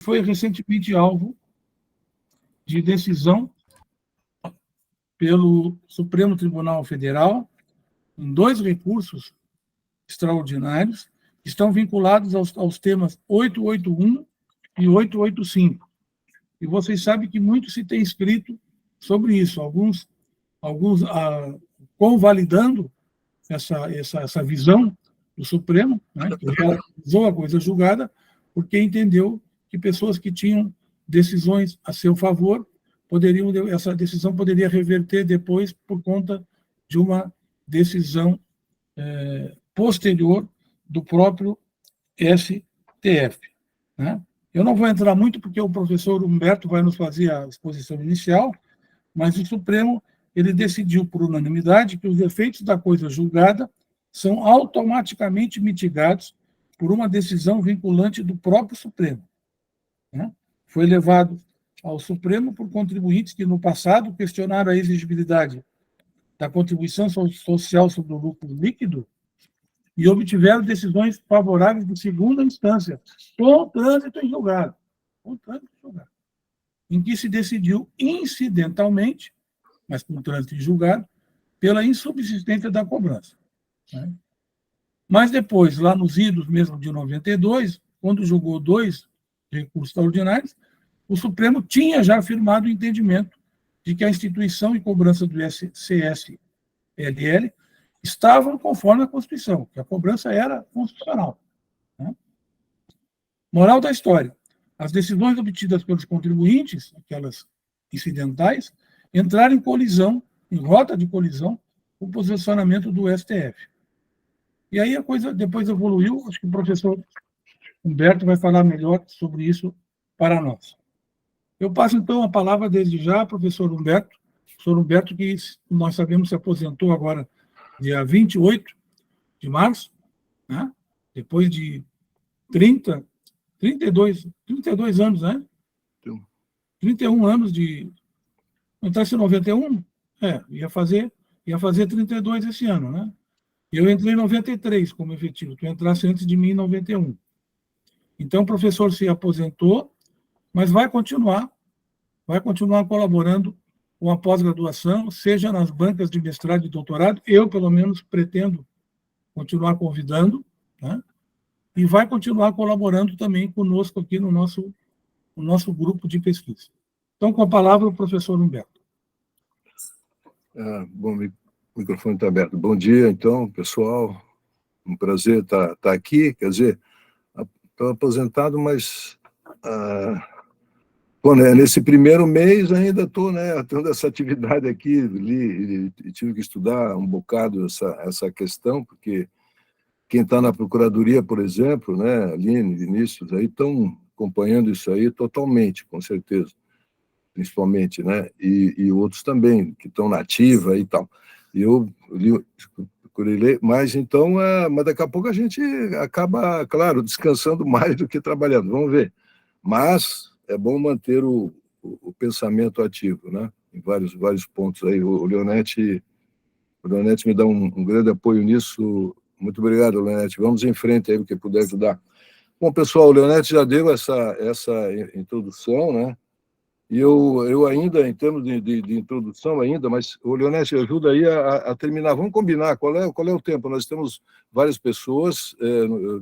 foi recentemente alvo de decisão pelo Supremo Tribunal Federal em 2 recursos extraordinários que estão vinculados aos temas 881 e 885. E vocês sabem que muito se tem escrito sobre isso, alguns convalidando essa visão do Supremo, né, que realizou a coisa julgada, porque entendeu que pessoas que tinham decisões a seu favor, essa decisão poderia reverter depois por conta de uma decisão posterior do próprio STF. Né? Eu não vou entrar muito, porque o professor Humberto vai nos fazer a exposição inicial, mas o Supremo ele decidiu por unanimidade que os efeitos da coisa julgada são automaticamente mitigados por uma decisão vinculante do próprio Supremo. Né? Foi levado ao Supremo por contribuintes que, no passado, questionaram a exigibilidade da contribuição social sobre o lucro líquido e obtiveram decisões favoráveis de segunda instância, com trânsito em julgado, em que se decidiu incidentalmente, mas com trânsito em julgado, pela insubsistência da cobrança. Né? Mas depois, lá nos idos mesmo de 92, quando julgou 2 recursos extraordinários, o Supremo tinha já afirmado o entendimento de que a instituição e cobrança do CSLL estavam conforme a Constituição, que a cobrança era constitucional. Né? Moral da história: as decisões obtidas pelos contribuintes, aquelas incidentais, entraram em colisão, em rota de colisão, com o posicionamento do STF. E aí a coisa depois evoluiu, acho que o professor Humberto vai falar melhor sobre isso para nós. Eu passo, então, a palavra desde já ao professor Humberto, que nós sabemos se aposentou agora dia 28 de março, né? Depois de 32 anos, né? 31 anos de... Não está em 91? Ia fazer 32 esse ano, né? Eu entrei em 93 como efetivo, tu entrasse antes de mim em 91. Então, o professor se aposentou, mas vai continuar colaborando com a pós-graduação, seja nas bancas de mestrado e doutorado, eu, pelo menos, pretendo continuar convidando, né? E vai continuar colaborando também conosco aqui no nosso grupo de pesquisa. Então, com a palavra, o professor Humberto. Bom, o microfone está aberto. Bom dia, então, pessoal. Um prazer estar aqui. Quer dizer, estou aposentado, mas nesse primeiro mês ainda estou, né, tendo essa atividade aqui, tive que estudar um bocado essa questão, porque quem está na Procuradoria, por exemplo, né, Aline, Vinícius, aí estão acompanhando isso aí totalmente, com certeza, principalmente, né, e outros também, que estão na ativa e tal. E eu procurei ler, mas então, mas daqui a pouco a gente acaba, claro, descansando mais do que trabalhando, vamos ver. Mas é bom manter o pensamento ativo, né, em vários pontos aí. O Leonetti me dá um grande apoio nisso. Muito obrigado, Leonetti. Vamos em frente aí, o que puder ajudar. Bom, pessoal, o Leonetti já deu essa introdução, né? E eu ainda, em termos de introdução ainda, mas o Leonetti ajuda aí a terminar. Vamos combinar qual é o tempo. Nós temos várias pessoas,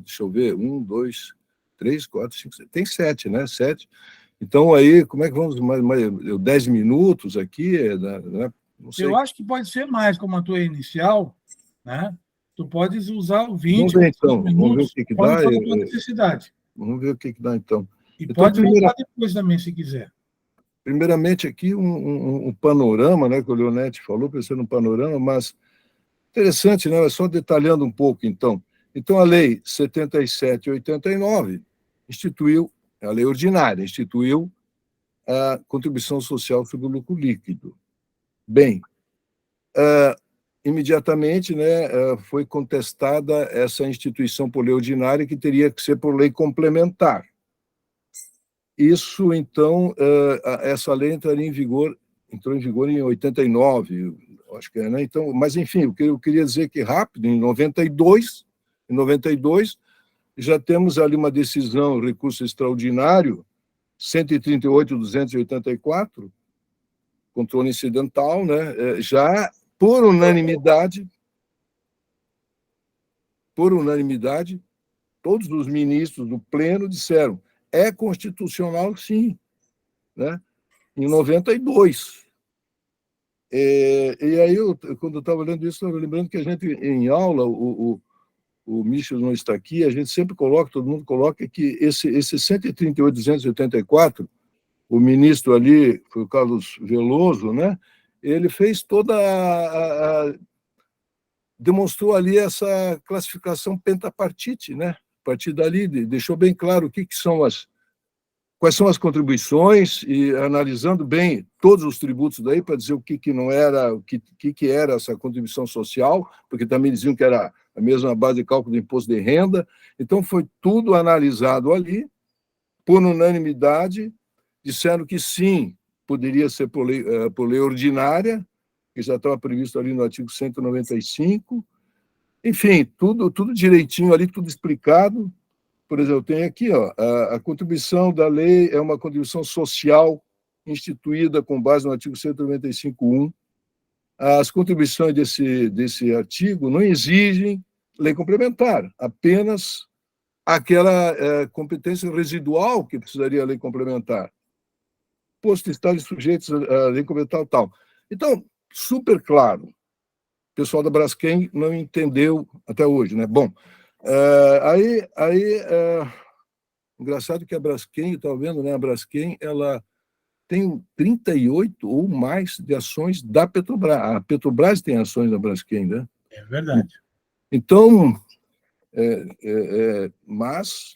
deixa eu ver, 1, 2, 3, 4, 5, 6, tem 7, né? 7. Então, aí, como é que vamos? Mais 10 minutos aqui, né? Não sei. Eu acho que pode ser mais, como a tua inicial, né? Tu podes usar o 20, vamos ver, então. minutos, vamos ver o que dá. Necessidade. Vamos ver o que dá, então. E então, pode voltar depois também, se quiser. Primeiramente, aqui um panorama, né, que o Leonetti falou, pensando no panorama, mas interessante, né? Só detalhando um pouco, então. Então, a Lei 77/89 instituiu, a lei ordinária, instituiu a contribuição social sobre o lucro líquido. Bem, imediatamente, né, foi contestada essa instituição por lei ordinária, que teria que ser por lei complementar. Isso, então, essa lei entrou em vigor em 89, acho que é, né? Então, mas, enfim, o que eu queria dizer que rápido, em 92, já temos ali uma decisão, recurso extraordinário, 138.284, controle incidental, né? Já por unanimidade, todos os ministros do pleno disseram: é constitucional, sim, né? Em 92. E aí, quando eu estava lendo isso, eu estava lembrando que a gente, em aula, o Michel não está aqui, a gente sempre coloca, todo mundo coloca, que esse 138.284, o ministro ali, foi o Carlos Veloso, né? Ele fez demonstrou ali essa classificação pentapartite, né? A partir dali, deixou bem claro quais são as contribuições, e analisando bem todos os tributos daí, para dizer o que não era, o que era essa contribuição social, porque também diziam que era a mesma base de cálculo do imposto de renda. Então, foi tudo analisado ali, por unanimidade, disseram que sim, poderia ser por lei ordinária, que já estava previsto ali no artigo 195. Enfim, tudo direitinho ali, tudo explicado. Por exemplo, tem aqui, ó, a contribuição da lei é uma contribuição social instituída com base no artigo 195.1. As contribuições desse artigo não exigem lei complementar, apenas aquela competência residual que precisaria lei complementar, posto estarem sujeitos à lei complementar tal. Então, super claro. O pessoal da Braskem não entendeu até hoje, né? Bom, engraçado que a Braskem, estava vendo, né? A Braskem, ela tem 38 ou mais de ações da Petrobras. A Petrobras tem ações da Braskem, né? É verdade. Então, mas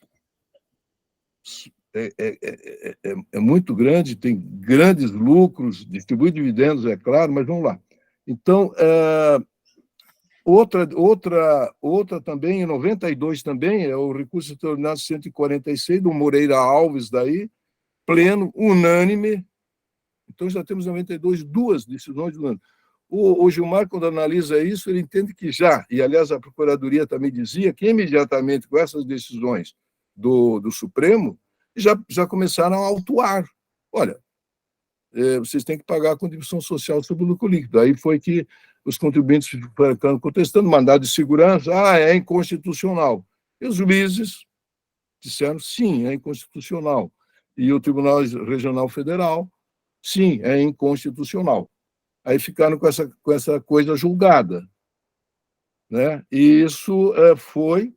é muito grande, tem grandes lucros, distribui dividendos, é claro, mas vamos lá. Então, outra também, em 92 também, é o recurso extraordinário 146 do Moreira Alves, daí, pleno, unânime. Então, já temos 92, duas decisões do ano. O Gilmar, quando analisa isso, ele entende que já, e aliás a Procuradoria também dizia que imediatamente com essas decisões do Supremo, já começaram a autuar. Olha, vocês têm que pagar a contribuição social sobre o lucro líquido. Aí foi que os contribuintes ficaram contestando, mandado de segurança, é inconstitucional. E os juízes disseram, sim, é inconstitucional. E o Tribunal Regional Federal, sim, é inconstitucional. Aí ficaram com essa coisa julgada, né? E isso foi...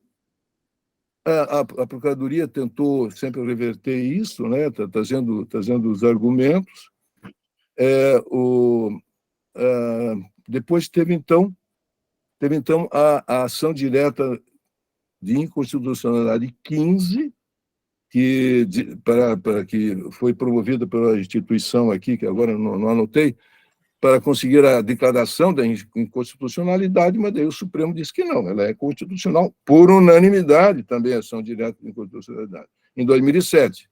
A Procuradoria tentou sempre reverter isso, né? Trazendo os argumentos. Depois teve, então, a ação direta de inconstitucionalidade 15, que foi promovida pela instituição aqui, que agora não anotei, para conseguir a declaração da inconstitucionalidade, mas daí o Supremo disse que não, ela é constitucional por unanimidade, também a ação direta de inconstitucionalidade, em 2007.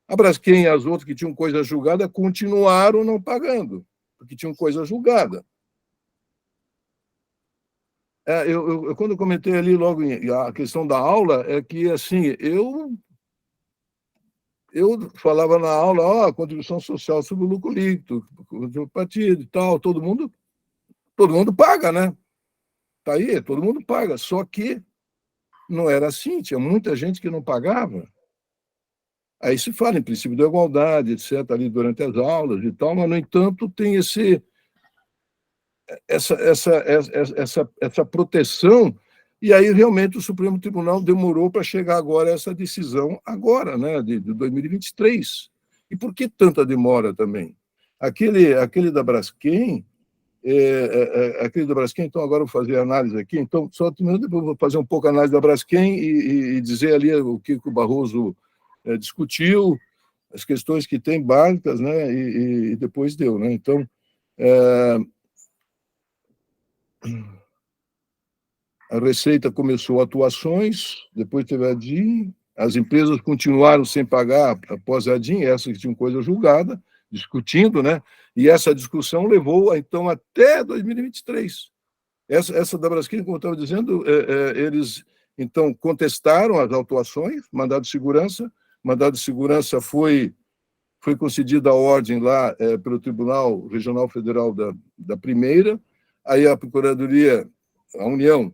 A Braskem e as outras que tinham coisa julgada continuaram não pagando, porque tinham coisa julgada. Eu quando comentei ali logo a questão da aula, é que, assim, eu falava na aula, contribuição social sobre o lucro líquido, o partido e tal, todo mundo paga, né? Tá aí, todo mundo paga, só que não era assim, tinha muita gente que não pagava. Aí se fala em princípio da igualdade, etc., ali durante as aulas e tal, mas, no entanto, tem essa proteção, e aí realmente o Supremo Tribunal demorou para chegar agora a essa decisão agora, né, de 2023. E por que tanta demora também? Aquele da Braskem, então agora eu vou fazer a análise aqui, então só depois eu vou fazer um pouco a análise da Braskem e dizer ali o que o Barroso discutiu, as questões que tem básicas, né, e depois deu, né? Então, a Receita começou atuações, depois teve a DIN, as empresas continuaram sem pagar após a DIN, essas que tinham coisa julgada, discutindo, né? E essa discussão levou, então, até 2023. Essa da Braskem, como eu estava dizendo, eles, então, contestaram as autuações, mandado de segurança foi foi concedida a ordem lá pelo Tribunal Regional Federal da Primeira, aí a Procuradoria, a União,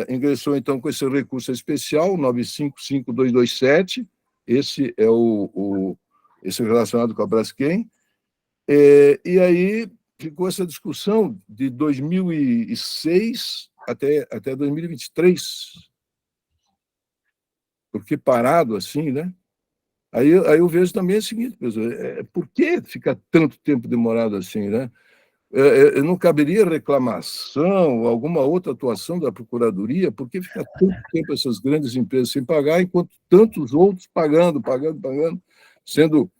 ingressou, então, com esse recurso especial, 955227, esse é esse relacionado com a Braskem, e aí ficou essa discussão de 2006 até 2023, porque parado assim, né? Aí eu vejo também o seguinte, pessoal, por que fica tanto tempo demorado assim, né? Não caberia reclamação, alguma outra atuação da Procuradoria, por que fica tanto tempo essas grandes empresas sem pagar, enquanto tantos outros pagando, sendo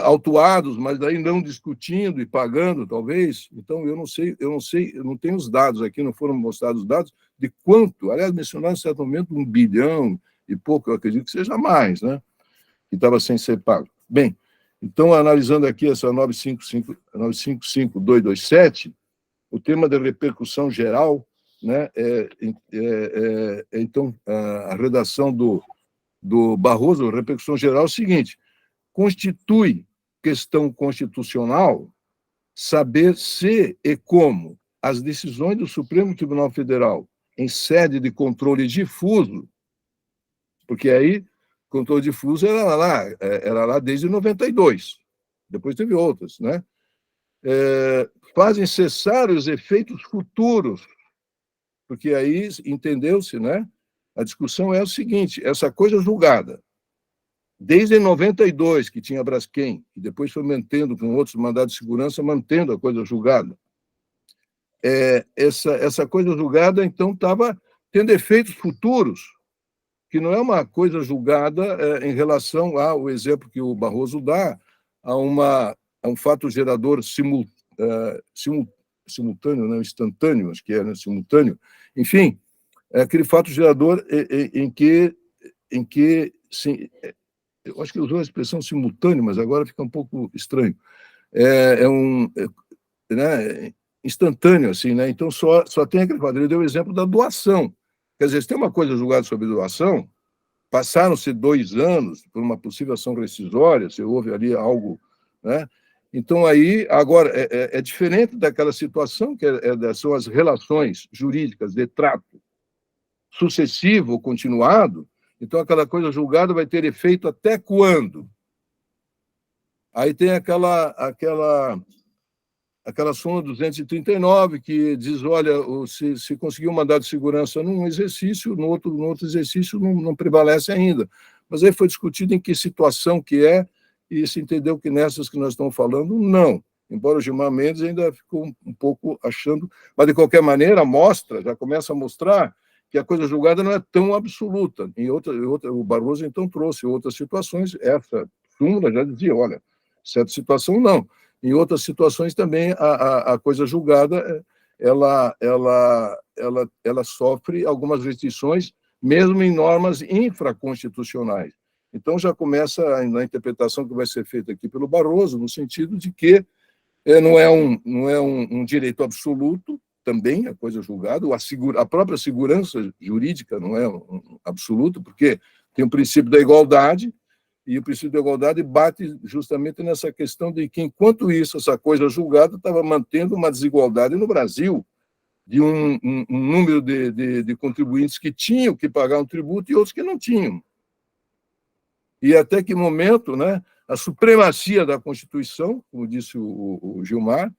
autuados, mas daí não discutindo e pagando, talvez. Então, eu não sei, eu não tenho os dados aqui, não foram mostrados os dados de quanto, aliás, mencionaram em certo momento 1 bilhão e pouco, eu acredito que seja mais, né? Que estava sem ser pago. Bem, então, analisando aqui essa 955227, o tema da repercussão geral, né, então, a redação do Barroso, a repercussão geral é o seguinte: constitui questão constitucional saber se e como as decisões do Supremo Tribunal Federal em sede de controle difuso, porque aí controle difuso era lá desde 92, depois teve outras, né? Fazem cessar os efeitos futuros, porque aí entendeu-se, né? A discussão é o seguinte: essa coisa julgada, desde 92, que tinha a Braskem, e depois foi mantendo com outros mandados de segurança, mantendo a coisa julgada. Essa coisa julgada, então, estava tendo efeitos futuros, que não é uma coisa julgada em relação ao exemplo que o Barroso dá, a um fato gerador simultâneo, né? Instantâneo, acho que é, né? Simultâneo. Enfim, é aquele fato gerador em que sim, eu acho que usou a expressão simultâneo, mas agora fica um pouco estranho. Né, instantâneo, assim, né? Então, só tem aquele fato. Ele deu o exemplo da doação. Quer dizer, se tem uma coisa julgada sobre doação, passaram-se 2 anos por uma possível ação rescisória, se houve ali algo, né? Então, aí, agora, é diferente daquela situação que são as relações jurídicas de trato sucessivo ou continuado. Então, aquela coisa julgada vai ter efeito até quando? Aí tem aquela súmula 239, que diz, olha, se conseguir um mandado de segurança num exercício, no outro exercício não prevalece ainda. Mas aí foi discutido em que situação que é, e se entendeu que nessas que nós estamos falando, não. Embora o Gilmar Mendes ainda ficou um pouco achando, mas de qualquer maneira já começa a mostrar que a coisa julgada não é tão absoluta. O Barroso, então, trouxe outras situações, essa súmula já dizia, olha, certa situação não. Em outras situações também a coisa julgada ela sofre algumas restrições, mesmo em normas infraconstitucionais. Então, já começa na interpretação que vai ser feita aqui pelo Barroso, no sentido de que não é um direito absoluto, também a coisa julgada, a própria segurança jurídica não é um absoluto, porque tem o princípio da igualdade, e o princípio da igualdade bate justamente nessa questão de que, enquanto isso, essa coisa julgada estava mantendo uma desigualdade no Brasil, de um número de contribuintes que tinham que pagar um tributo e outros que não tinham. E até que momento, né, a supremacia da Constituição, como disse o Gilmar,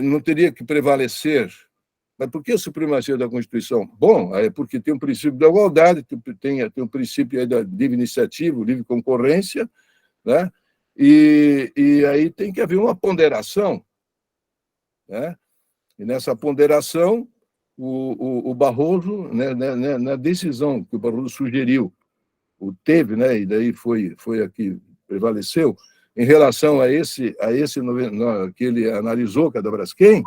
não teria que prevalecer. Mas por que a supremacia da Constituição? Bom, é porque tem um princípio da igualdade, tem um princípio aí da livre iniciativa, livre concorrência, né? E aí tem que haver uma ponderação, né? E nessa ponderação, o Barroso, né, na decisão que o Barroso sugeriu, teve, né? E daí foi aqui, prevaleceu, em relação a esse que ele analisou, que é da Braskem,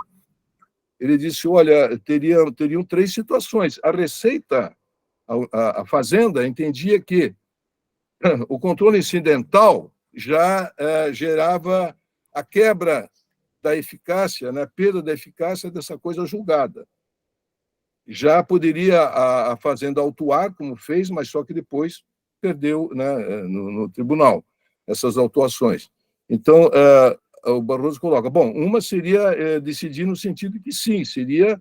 ele disse, olha, teriam 3 situações. A Receita, a Fazenda, entendia que o controle incidental já gerava a quebra da eficácia, né, a perda da eficácia dessa coisa julgada. Já poderia a Fazenda autuar, como fez, mas só que depois perdeu, né, no tribunal. essas autuações. Então, o Barroso coloca, bom, uma seria decidir no sentido que sim, seria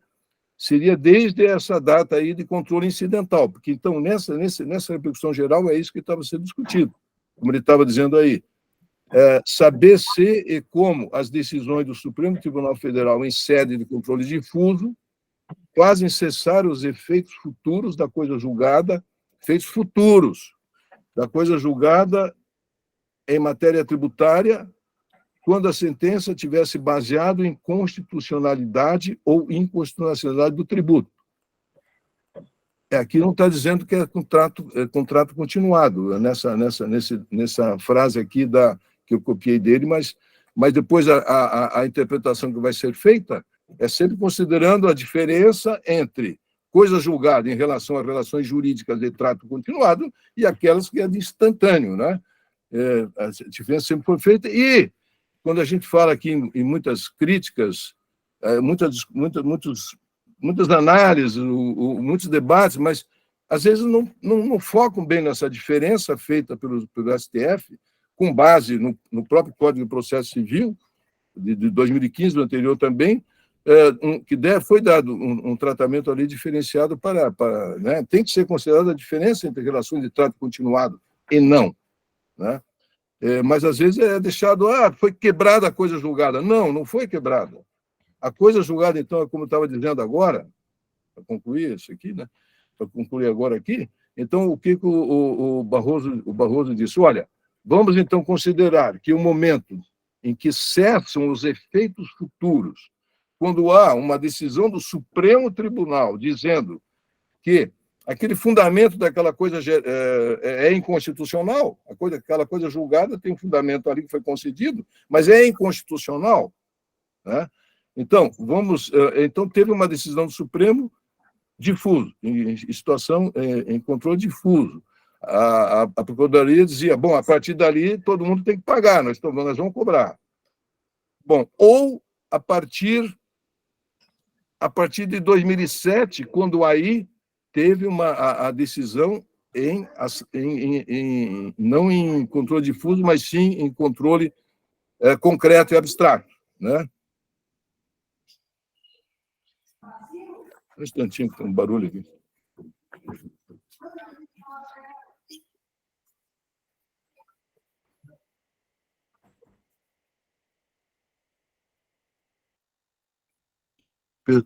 desde essa data aí de controle incidental, porque então nessa repercussão geral é isso que estava sendo discutido, como ele estava dizendo aí, saber se e como as decisões do Supremo Tribunal Federal em sede de controle difuso fazem cessar os efeitos futuros da coisa julgada, efeitos futuros da coisa julgada em matéria tributária, quando a sentença tivesse baseado em constitucionalidade ou inconstitucionalidade do tributo. Aqui não está dizendo que é contrato continuado, nessa frase aqui que eu copiei dele, mas depois a interpretação que vai ser feita é sempre considerando a diferença entre coisa julgada em relação a relações jurídicas de trato continuado e aquelas que é de instantâneo, né? A diferença sempre foi feita. E, quando a gente fala aqui em muitas críticas, muitas análises, muitos debates, mas, às vezes, não focam bem nessa diferença feita pelo STF, com base no próprio Código de Processo Civil, de 2015, do anterior também, que foi dado um tratamento ali diferenciado para né? Tem que ser considerada a diferença entre relações de trato continuado e não, né? Mas, às vezes, é deixado, foi quebrada a coisa julgada. Não foi quebrada. A coisa julgada, então, é como eu estava dizendo agora, para concluir isso aqui, né? Para concluir agora aqui, então, o que o Barroso disse? Olha, vamos, então, considerar que o momento em que cessam os efeitos futuros, quando há uma decisão do Supremo Tribunal dizendo que aquele fundamento daquela coisa é inconstitucional, aquela coisa julgada tem um fundamento ali que foi concedido, mas é inconstitucional, né? Então, então teve uma decisão do Supremo difuso, em situação, em controle difuso. A Procuradoria dizia, bom, a partir dali todo mundo tem que pagar, nós vamos cobrar. Bom, ou a partir de 2007, quando aí teve a decisão não em controle difuso, mas sim em controle concreto e abstrato, né? Um instantinho, que tem um barulho aqui.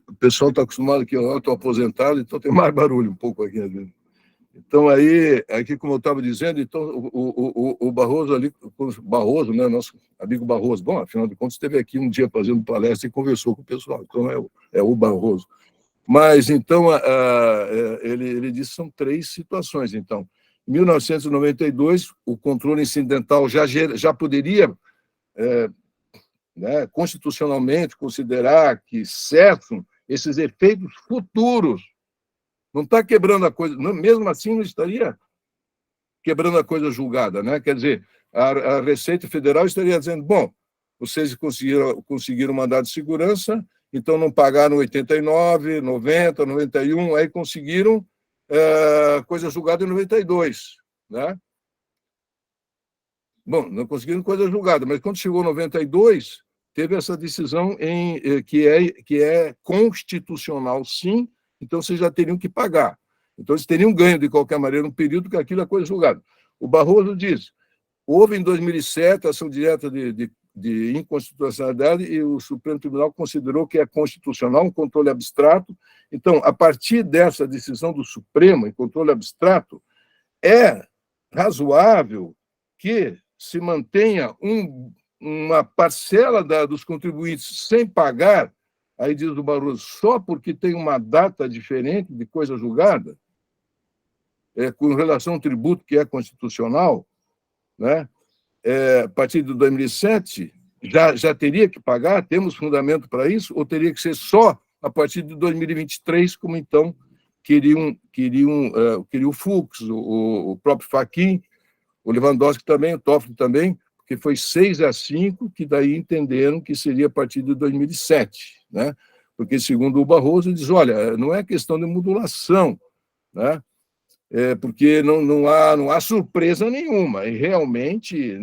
O pessoal está acostumado que eu estou aposentado, então tem mais barulho um pouco aqui. Então, aqui, como eu estava dizendo, então, o Barroso ali, né, nosso amigo Barroso, bom, afinal de contas, esteve aqui um dia fazendo palestra e conversou com o pessoal, então é o Barroso. Mas, então, ele disse que são 3 situações. Então, em 1992, o controle incidental já poderia, né, constitucionalmente, considerar que cessam esses efeitos futuros. Não está quebrando a coisa, mesmo assim não estaria quebrando a coisa julgada, né? Quer dizer, a Receita Federal estaria dizendo, bom, vocês conseguiram mandado de segurança, então não pagaram 89, 90, 91, aí conseguiram coisa julgada em 92, né? Bom, não conseguiram coisa julgada, mas quando chegou 92, teve essa decisão que é constitucional, sim, então vocês já teriam que pagar. Então, eles teriam ganho, de qualquer maneira, um período que aquilo é coisa julgada. O Barroso diz, houve em 2007 ação direta de inconstitucionalidade e o Supremo Tribunal considerou que é constitucional um controle abstrato. Então, a partir dessa decisão do Supremo em controle abstrato, é razoável que se mantenha uma parcela dos contribuintes sem pagar, aí diz o Barroso, só porque tem uma data diferente de coisa julgada, com relação ao tributo que é constitucional, né? A partir de 2007, já teria que pagar? Temos fundamento para isso? Ou teria que ser só a partir de 2023, como então queriam o Fux, o próprio Fachin, o Lewandowski também, o Toffoli também, porque foi 6-5 que daí entenderam que seria a partir de 2007, né? Porque, segundo o Barroso, diz, olha, não é questão de modulação, né? porque não há surpresa nenhuma, e realmente,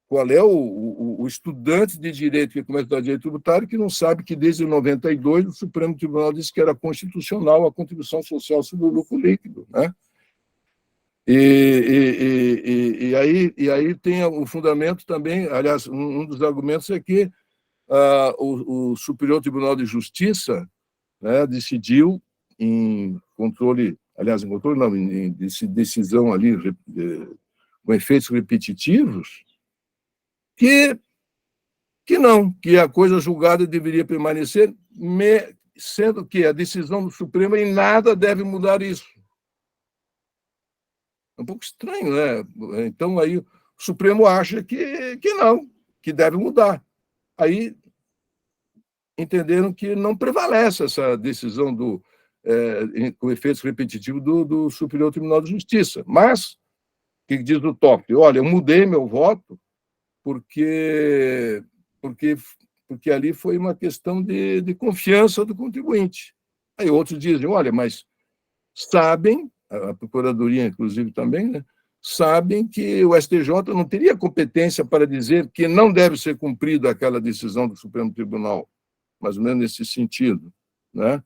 qual é o estudante de direito que começa a estudar direito tributário que não sabe que desde 92 o Supremo Tribunal disse que era constitucional a contribuição social sobre o lucro líquido, né? E aí tem o fundamento também, aliás, um dos argumentos é que o Superior Tribunal de Justiça, né, decidiu em controle, aliás, em controle não, em decisão ali com efeitos repetitivos, que não, que a coisa julgada deveria permanecer, sendo que a decisão do Supremo em nada deve mudar isso. É um pouco estranho, né? Então, aí o Supremo acha que não, que deve mudar. Aí entenderam que não prevalece essa decisão com efeitos repetitivos do Superior Tribunal de Justiça. Mas, o que diz o Toffoli? Olha, eu mudei meu voto porque ali foi uma questão de confiança do contribuinte. Aí outros dizem, olha, mas sabem, a Procuradoria, inclusive, também, né, sabem que o STJ não teria competência para dizer que não deve ser cumprida aquela decisão do Supremo Tribunal, mais ou menos nesse sentido, né?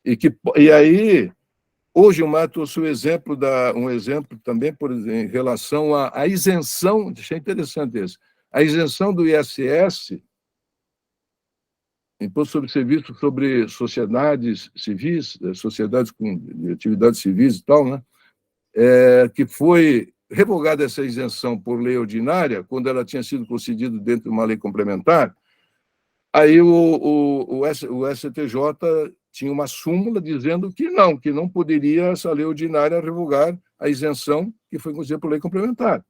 E aí, hoje, o Gilmar trouxe um exemplo também, por exemplo, em relação à isenção, achei interessante isso, a isenção do ISS, Imposto sobre Serviços sobre sociedades civis, sociedades com atividades civis e tal, né? Que foi revogada essa isenção por lei ordinária, quando ela tinha sido concedida dentro de uma lei complementar. Aí o STJ tinha uma súmula dizendo que não poderia essa lei ordinária revogar a isenção que foi concedida por lei complementar.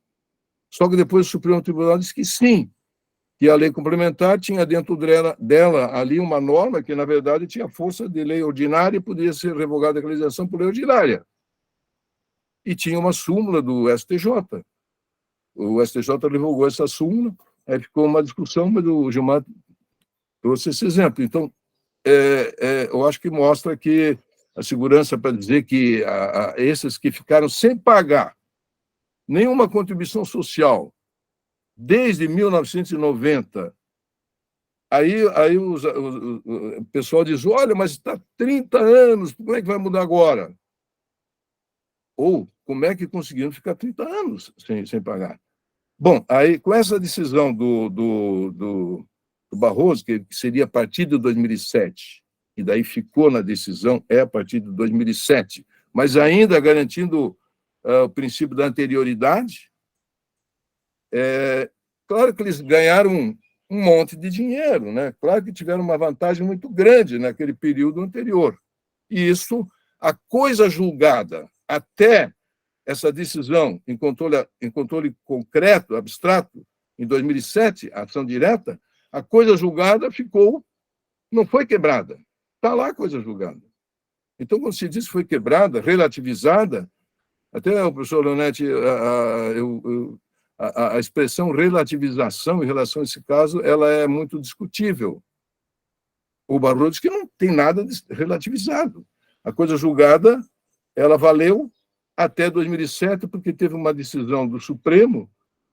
Só que depois o Supremo Tribunal disse que sim, que a lei complementar tinha dentro dela ali uma norma que, na verdade, tinha força de lei ordinária e podia ser revogada aquela isenção por lei ordinária. E tinha uma súmula do STJ. O STJ revogou essa súmula, aí ficou uma discussão, mas o Gilmar trouxe esse exemplo. Então, eu acho que mostra que a segurança para dizer que esses que ficaram sem pagar nenhuma contribuição social desde 1990, aí o pessoal diz, olha, mas está 30 anos, como é que vai mudar agora? Ou como é que conseguiram ficar 30 anos sem pagar? Bom, aí com essa decisão do Barroso, que seria a partir de 2007, e daí ficou na decisão, a partir de 2007, mas ainda garantindo o princípio da anterioridade, claro que eles ganharam um monte de dinheiro, né? Claro que tiveram uma vantagem muito grande naquele período anterior. E isso, a coisa julgada até essa decisão em controle concreto, abstrato, em 2007, a ação direta, a coisa julgada não foi quebrada. Está lá a coisa julgada. Então, quando se diz que foi quebrada, relativizada, até o professor Leonetti, a expressão relativização em relação a esse caso, ela é muito discutível. O Barroso diz que não tem nada relativizado. A coisa julgada, ela valeu até 2007, porque teve uma decisão do Supremo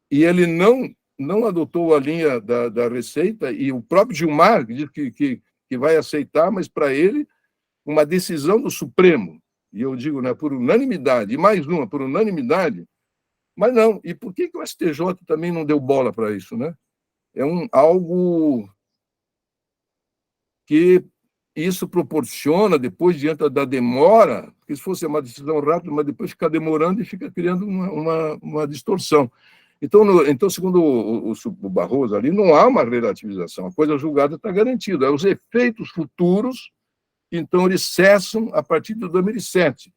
e ele não adotou a linha da Receita, e o próprio Gilmar diz que vai aceitar, mas para ele, uma decisão do Supremo, e eu digo, né, por unanimidade, e mais uma, por unanimidade, mas não. E por que o STJ também não deu bola para isso, né? É algo que isso proporciona, depois, diante da demora, porque se fosse uma decisão rápida, mas depois fica demorando e fica criando uma distorção. Então, segundo o Barroso ali, não há uma relativização, a coisa julgada está garantida. Os efeitos futuros, então, eles cessam a partir de 2007,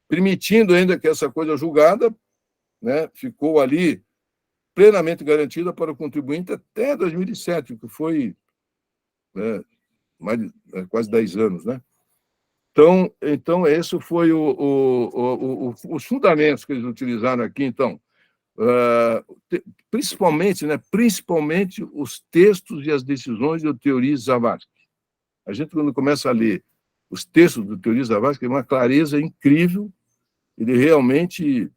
permitindo ainda que essa coisa julgada, né, ficou ali plenamente garantida para o contribuinte até 2007, que foi, né, quase 10 anos, né? Então esse foi os fundamentos que eles utilizaram aqui, então. Principalmente os textos e as decisões do Teori Zavascki. A gente, quando começa a ler os textos do Teori Zavascki, uma clareza incrível. Ele realmente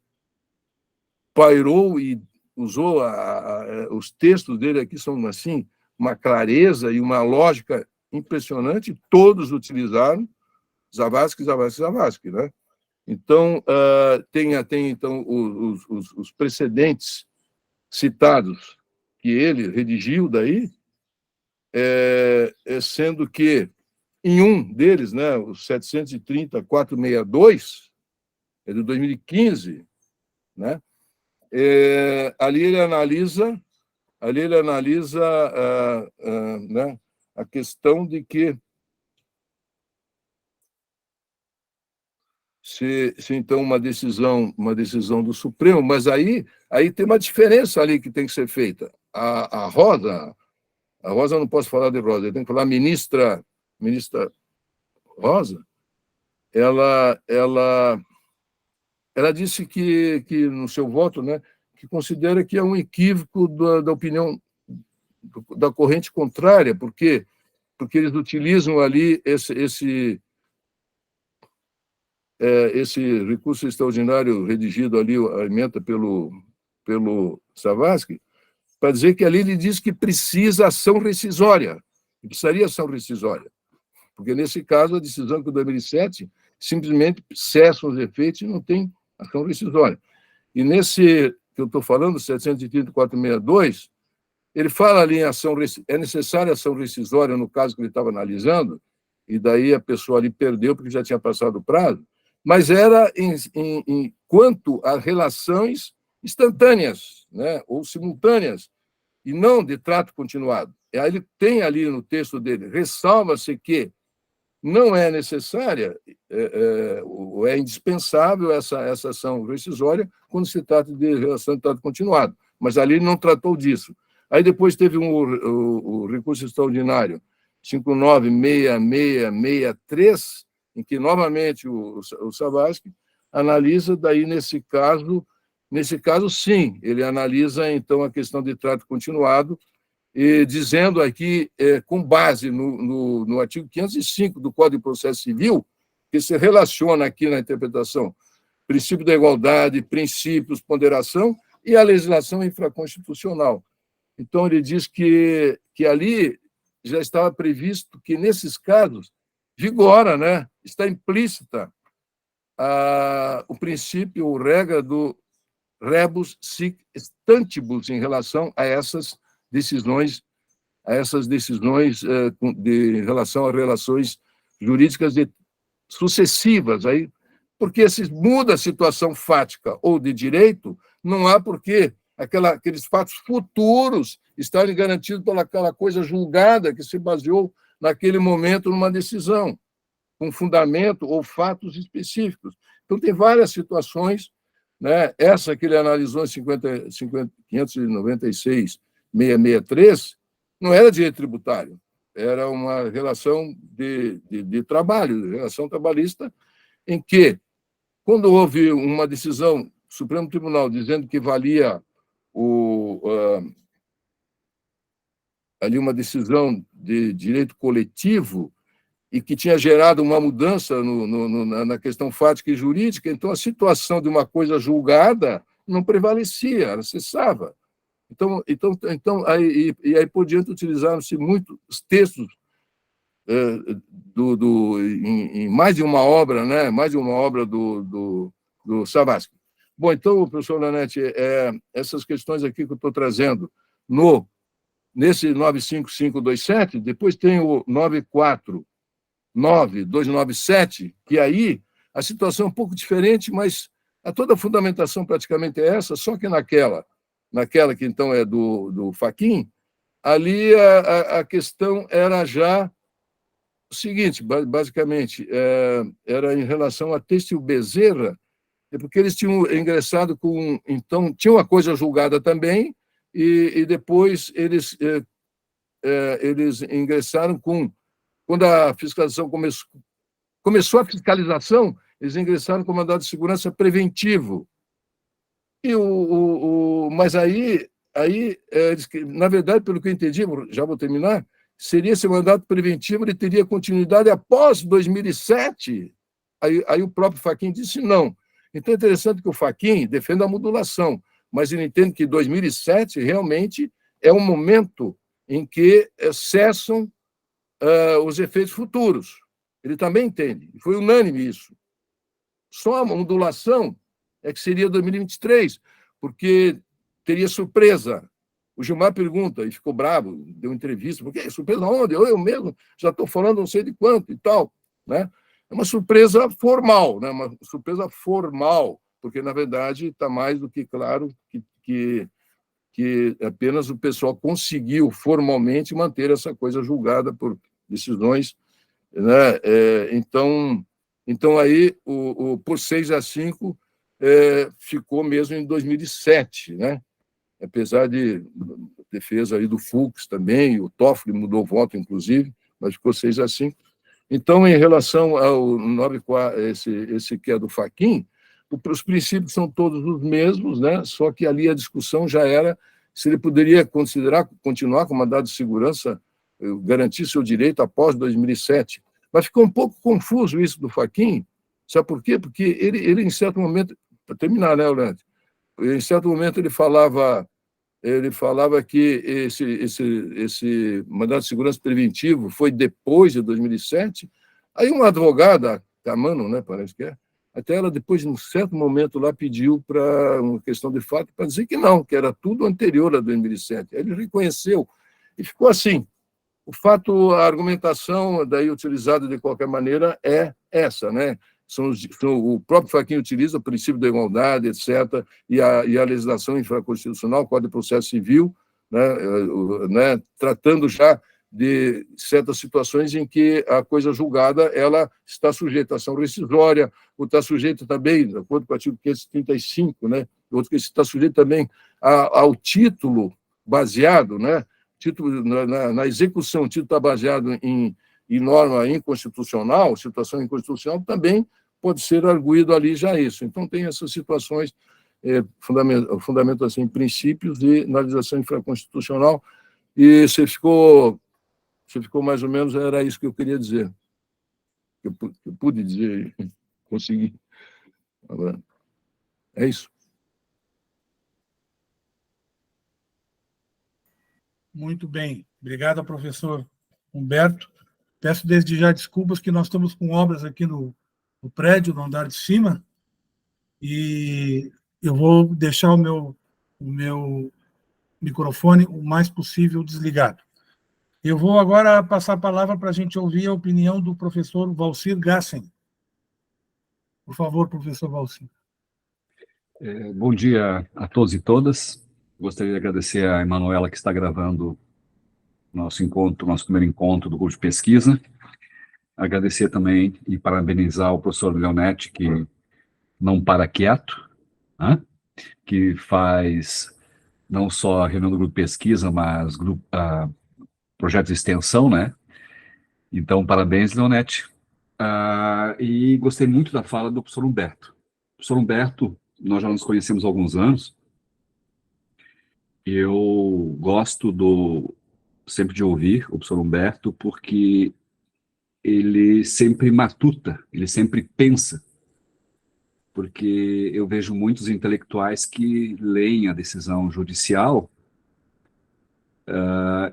pairou e usou os textos dele aqui são assim uma clareza e uma lógica impressionante. Todos utilizaram Zavascki, né? Então tem então os precedentes citados que ele redigiu daí, sendo que em um deles, né, o 730.462, é de 2015, né? Ali ele analisa, né, a questão de que se então uma decisão do Supremo, mas aí tem uma diferença ali que tem que ser feita. A Rosa não posso falar de Rosa, eu tenho que falar ministra Rosa, ela disse que no seu voto, né, que considera que é um equívoco da opinião da corrente contrária, porque eles utilizam ali esse recurso extraordinário redigido ali, a emenda pelo Zavascki, para dizer que ali ele diz que precisa ação rescisória, que precisaria ação rescisória, porque nesse caso a decisão que o 2007 simplesmente cessa os efeitos e não tem ação rescisória. E nesse que eu estou falando, 730.462, ele fala ali em é necessária ação rescisória no caso que ele estava analisando, e daí a pessoa ali perdeu porque já tinha passado o prazo, mas era quanto a relações instantâneas, né, ou simultâneas, e não de trato continuado. E aí ele tem ali no texto dele, ressalva-se que não é necessária, ou é indispensável essa ação rescisória quando se trata de relação de trato continuado, mas ali ele não tratou disso. Aí depois teve o recurso extraordinário 596663, em que novamente o Zavascki analisa, daí nesse caso sim, ele analisa então a questão de trato continuado, e dizendo aqui, com base no artigo 505 do Código de Processo Civil, que se relaciona aqui na interpretação princípio da igualdade, princípios, ponderação e a legislação infraconstitucional. Então, ele diz que ali já estava previsto que, nesses casos, vigora, né, está implícita o princípio, ou regra do rebus sic stantibus em relação a essas decisões de relação a relações jurídicas sucessivas. Aí, porque se muda a situação fática ou de direito, não há porquê aqueles fatos futuros estarem garantidos pelaquela coisa julgada que se baseou naquele momento numa decisão, com fundamento ou fatos específicos. Então, tem várias situações, né? Essa que ele analisou em 596.663 não era direito tributário, era uma relação de trabalho, relação trabalhista, em que, quando houve uma decisão do Supremo Tribunal dizendo que valia ali uma decisão de direito coletivo e que tinha gerado uma mudança na questão fática e jurídica, então a situação de uma coisa julgada não prevalecia, ela cessava. Então aí por diante utilizaram-se muitos textos em mais de uma obra, né? Mais de uma obra do Zavascki. Bom, então, professor Nanete, essas questões aqui que eu estou trazendo nesse 95527, depois tem o 949.297, que aí a situação é um pouco diferente, mas toda a fundamentação praticamente é essa, só que naquela que então é do Fachin, ali a questão era já o seguinte, basicamente, era em relação a Têxtil Bezerra, porque eles tinham ingressado com... Então, tinha uma coisa julgada também, e depois eles ingressaram com... Quando a fiscalização começou a fiscalização, eles ingressaram com mandado de segurança preventivo. Mas aí na verdade, pelo que eu entendi, já vou terminar, seria esse mandato preventivo, ele teria continuidade após 2007? Aí o próprio Fachin disse não. Então é interessante que o Fachin defende a modulação, mas ele entende que 2007 realmente é um momento em que cessam os efeitos futuros. Ele também entende, foi unânime isso. Só a modulação é que seria 2023, porque teria surpresa. O Gilmar pergunta, e ficou bravo, deu entrevista, porque surpresa onde? Eu mesmo já estou falando não sei de quanto e tal. Né? É uma surpresa formal, né? Uma surpresa formal, porque, na verdade, está mais do que claro que apenas o pessoal conseguiu formalmente manter essa coisa julgada por decisões. Né? Então aí, por 6-5, ficou mesmo em 2007, né? Apesar de defesa aí do Fux também, o Toffoli mudou o voto, inclusive, mas ficou 6-5. Então, em relação ao 94, esse que é do Fachin, os princípios são todos os mesmos, né? Só que ali a discussão já era se ele poderia continuar com mandado de segurança, garantir seu direito após 2007. Mas ficou um pouco confuso isso do Fachin, sabe por quê? Porque ele em certo momento, para terminar, né, Orlando? Em certo momento ele falava que esse mandado de segurança preventivo foi depois de 2007. Aí uma advogada, Camano, né, parece que até ela depois, num certo momento lá, pediu para uma questão de fato para dizer que não, que era tudo anterior a 2007. Aí ele reconheceu e ficou assim. O fato, a argumentação daí utilizada de qualquer maneira é essa, né? O próprio Fachin utiliza o princípio da igualdade, etc., e a legislação infraconstitucional, o Código de Processo Civil, né, tratando já de certas situações em que a coisa julgada ela está sujeita à ação rescisória, ou está sujeita também, de acordo com o artigo 535, né, outro que está sujeito também ao título baseado, né, título na execução, o título está baseado em norma inconstitucional, situação inconstitucional, também pode ser arguído ali já isso. Então, tem essas situações, fundamento assim, em princípios de analisação infraconstitucional, e você ficou mais ou menos, era isso que eu queria dizer, que eu pude dizer, consegui. É isso. Muito bem. Obrigado, professor Humberto. Peço desde já desculpas que nós estamos com obras aqui no prédio, no andar de cima, e eu vou deixar o meu microfone o mais possível desligado. Eu vou agora passar a palavra para a gente ouvir a opinião do professor Valcir Gassen. Por favor, professor Valcir. Bom dia a todos e todas. Gostaria de agradecer a Emanuela que está gravando nosso primeiro encontro do grupo de pesquisa. Agradecer também e parabenizar o professor Leonetti, que não para quieto, né? Que faz não só a reunião do grupo de pesquisa, mas projetos de extensão, né? Então, parabéns, Leonetti. E gostei muito da fala do professor Humberto. O professor Humberto, nós já nos conhecemos há alguns anos. Eu gosto sempre de ouvir o professor Humberto, porque ele sempre matuta, ele sempre pensa, porque eu vejo muitos intelectuais que leem a decisão judicial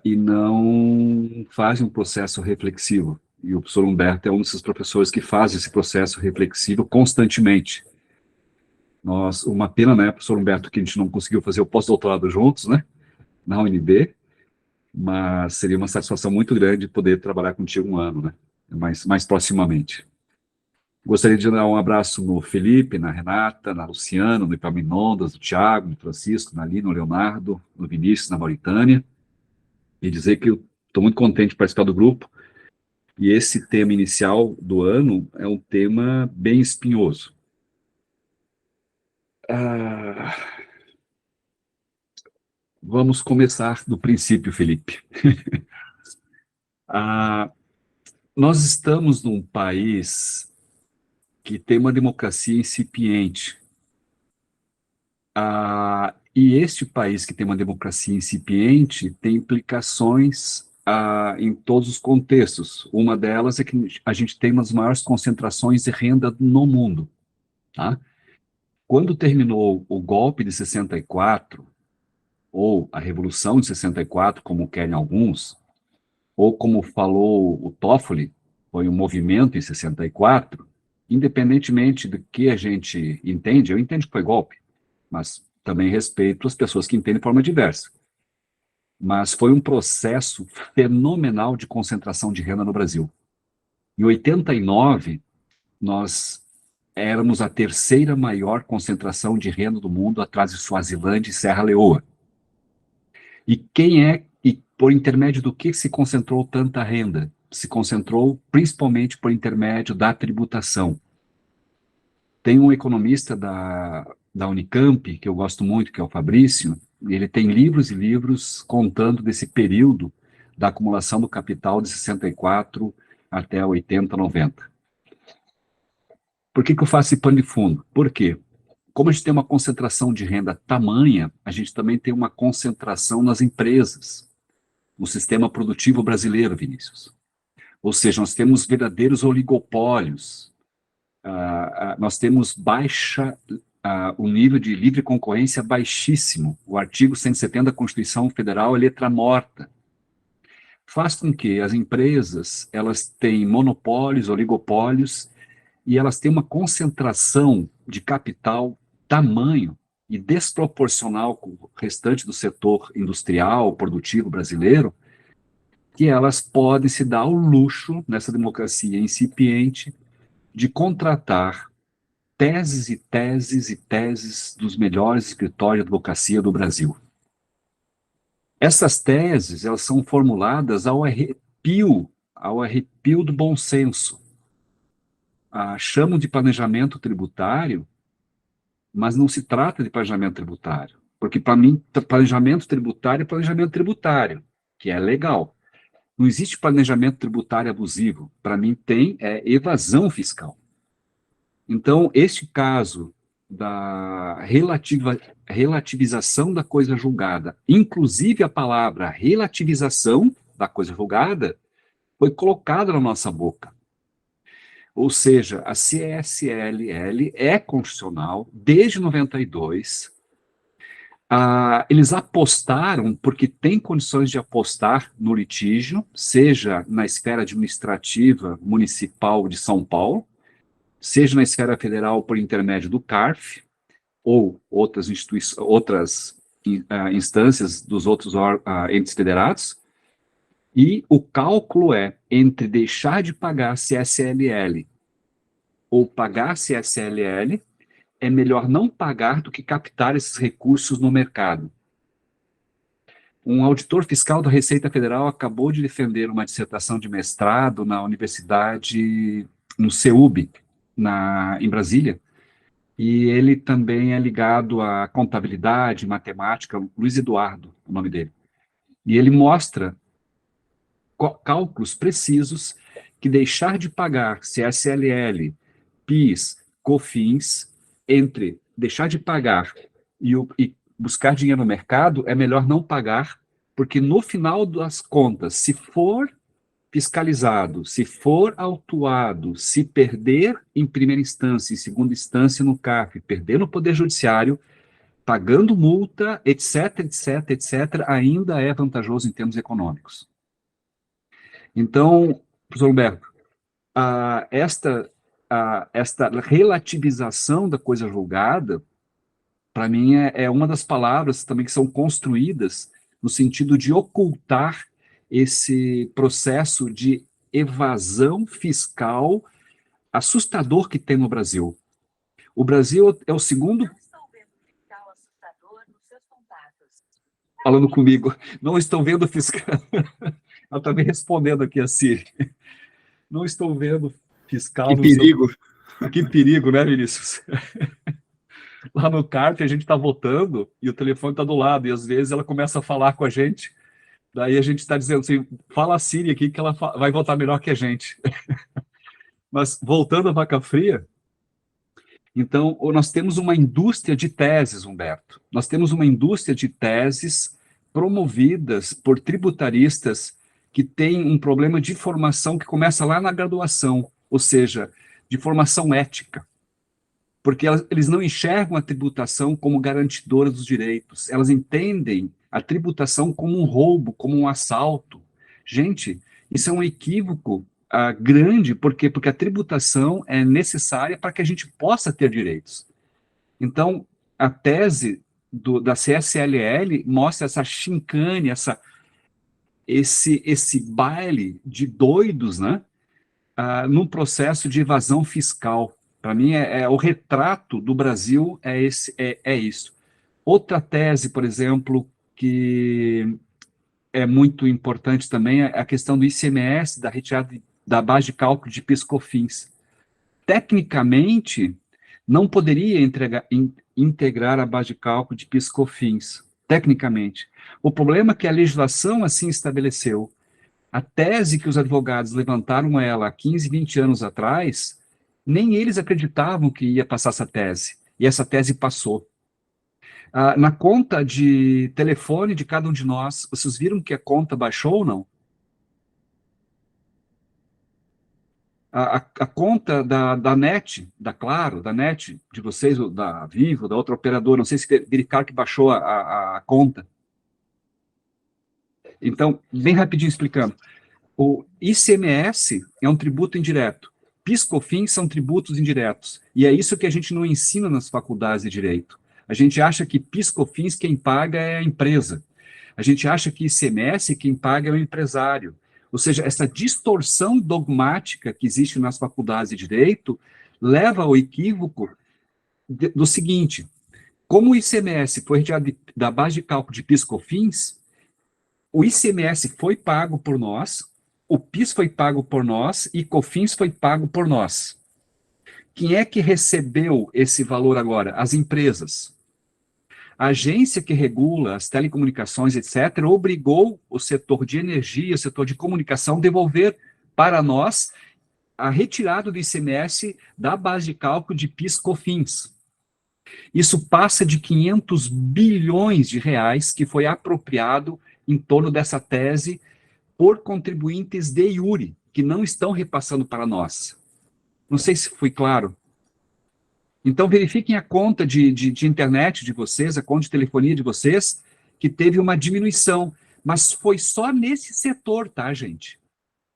e não fazem um processo reflexivo. E o professor Humberto é um desses professores que faz esse processo reflexivo constantemente. Uma pena, né, professor Humberto, que a gente não conseguiu fazer o pós-doutorado juntos, né, na UNB, mas seria uma satisfação muito grande poder trabalhar contigo um ano, né, mais proximamente. Gostaria de dar um abraço no Felipe, na Renata, na Luciana, no Epaminondas, no Thiago, no Francisco, na Lina, no Leonardo, no Vinícius, na Mauritânia, e dizer que eu estou muito contente de participar do grupo. E esse tema inicial do ano é um tema bem espinhoso. Vamos começar do princípio, Felipe. Nós estamos num país que tem uma democracia incipiente. E este país que tem uma democracia incipiente tem implicações em todos os contextos. Uma delas é que a gente tem uma das maiores concentrações de renda no mundo, tá? Quando terminou o golpe de 64, ou a Revolução de 64, como querem alguns, ou como falou o Toffoli, foi um movimento em 64, independentemente do que a gente entende, eu entendo que foi golpe, mas também respeito as pessoas que entendem de forma diversa. Mas foi um processo fenomenal de concentração de renda no Brasil. Em 89, nós éramos a terceira maior concentração de renda do mundo, atrás de Suazilândia e Serra Leoa. E por intermédio do que se concentrou tanta renda? Se concentrou principalmente por intermédio da tributação. Tem um economista da Unicamp, que eu gosto muito, que é o Fabrício, e ele tem livros e livros contando desse período da acumulação do capital de 64 até 80, 90. Por que eu faço esse pano de fundo? Por quê? Como a gente tem uma concentração de renda tamanha, a gente também tem uma concentração nas empresas, no sistema produtivo brasileiro, Vinícius. Ou seja, nós temos verdadeiros oligopólios, nós temos um nível de livre concorrência baixíssimo. O artigo 170 da Constituição Federal é letra morta. Faz com que as empresas elas tenham monopólios, oligopólios, e elas têm uma concentração de capital tamanho e desproporcional com o restante do setor industrial, produtivo brasileiro, que elas podem se dar ao luxo, nessa democracia incipiente, de contratar teses e teses e teses dos melhores escritórios de advocacia do Brasil. Essas teses, elas são formuladas ao arrepio do bom senso. Chamam de planejamento tributário, mas não se trata de planejamento tributário, porque para mim, planejamento tributário é planejamento tributário, que é legal. Não existe planejamento tributário abusivo. Para mim, tem evasão fiscal. Então, este caso da relativização da coisa julgada, inclusive a palavra relativização da coisa julgada, foi colocada na nossa boca. Ou seja, a CSLL é constitucional desde 92. Eles apostaram, porque têm condições de apostar no litígio, seja na esfera administrativa municipal de São Paulo, seja na esfera federal por intermédio do CARF, ou outras instâncias dos outros entes federados, e o cálculo é entre deixar de pagar CSLL ou pagar CSLL, é melhor não pagar do que captar esses recursos no mercado. Um auditor fiscal da Receita Federal acabou de defender uma dissertação de mestrado na universidade, no CEUB, em Brasília, e ele também é ligado à contabilidade, matemática, Luiz Eduardo, o nome dele. E ele mostra cálculos precisos que deixar de pagar CSLL, PIS, COFINS, entre deixar de pagar e buscar dinheiro no mercado, é melhor não pagar, porque no final das contas, se for fiscalizado, se for autuado, se perder em primeira instância, em segunda instância no CARF, perder no Poder Judiciário, pagando multa, etc., etc., etc., ainda é vantajoso em termos econômicos. Então, professor Humberto, esta relativização da coisa julgada, para mim, é uma das palavras também que são construídas no sentido de ocultar esse processo de evasão fiscal assustador que tem no Brasil. O Brasil é o segundo... Falando comigo, não estão vendo fiscal... Ela está me respondendo aqui, a Siri. Não estou vendo fiscal... Que perigo! Que perigo, né, Vinícius? Lá no CARF a gente está votando e o telefone está do lado, e às vezes ela começa a falar com a gente, daí a gente está dizendo assim, fala a Siri aqui que ela vai votar melhor que a gente. Mas, voltando à vaca fria, então, nós temos uma indústria de teses, Humberto. Nós temos uma indústria de teses promovidas por tributaristas que têm um problema de formação que começa lá na graduação, ou seja, de formação ética, porque eles não enxergam a tributação como garantidora dos direitos, elas entendem a tributação como um roubo, como um assalto. Gente, isso é um equívoco grande, porque a tributação é necessária para que a gente possa ter direitos. Então, a tese da CSLL mostra essa chincane, esse baile de doidos, né, num processo de evasão fiscal. Para mim, o retrato do Brasil é isso. Outra tese, por exemplo, que é muito importante também, é a questão do ICMS, da retirada da base de cálculo de PIS/COFINS. Tecnicamente, não poderia integrar a base de cálculo de PIS/COFINS, tecnicamente. O problema é que a legislação assim estabeleceu. A tese que os advogados levantaram ela há 15, 20 anos atrás, nem eles acreditavam que ia passar essa tese, e essa tese passou. Na conta de telefone de cada um de nós, vocês viram que a conta baixou ou não? A conta da NET, da Claro, da NET, de vocês, ou da Vivo, da outra operadora, não sei se verificaram que baixou a conta. Então, bem rapidinho explicando. O ICMS é um tributo indireto. PIS/COFINS são tributos indiretos. E é isso que a gente não ensina nas faculdades de Direito. A gente acha que PIS/COFINS quem paga é a empresa. A gente acha que ICMS quem paga é o empresário. Ou seja, essa distorção dogmática que existe nas faculdades de Direito leva ao equívoco do seguinte: como o ICMS foi retirado da base de cálculo de PIS/COFINS, o ICMS foi pago por nós, o PIS foi pago por nós e COFINS foi pago por nós. Quem é que recebeu esse valor agora? As empresas. A agência que regula as telecomunicações, etc., obrigou o setor de energia, o setor de comunicação, a devolver para nós a retirada do ICMS da base de cálculo de PIS/COFINS. Isso passa de 500 bilhões de reais que foi apropriado em torno dessa tese por contribuintes de iure, que não estão repassando para nós. Não sei se fui claro. Então, verifiquem a conta de internet de vocês, a conta de telefonia de vocês, que teve uma diminuição, mas foi só nesse setor, tá, gente?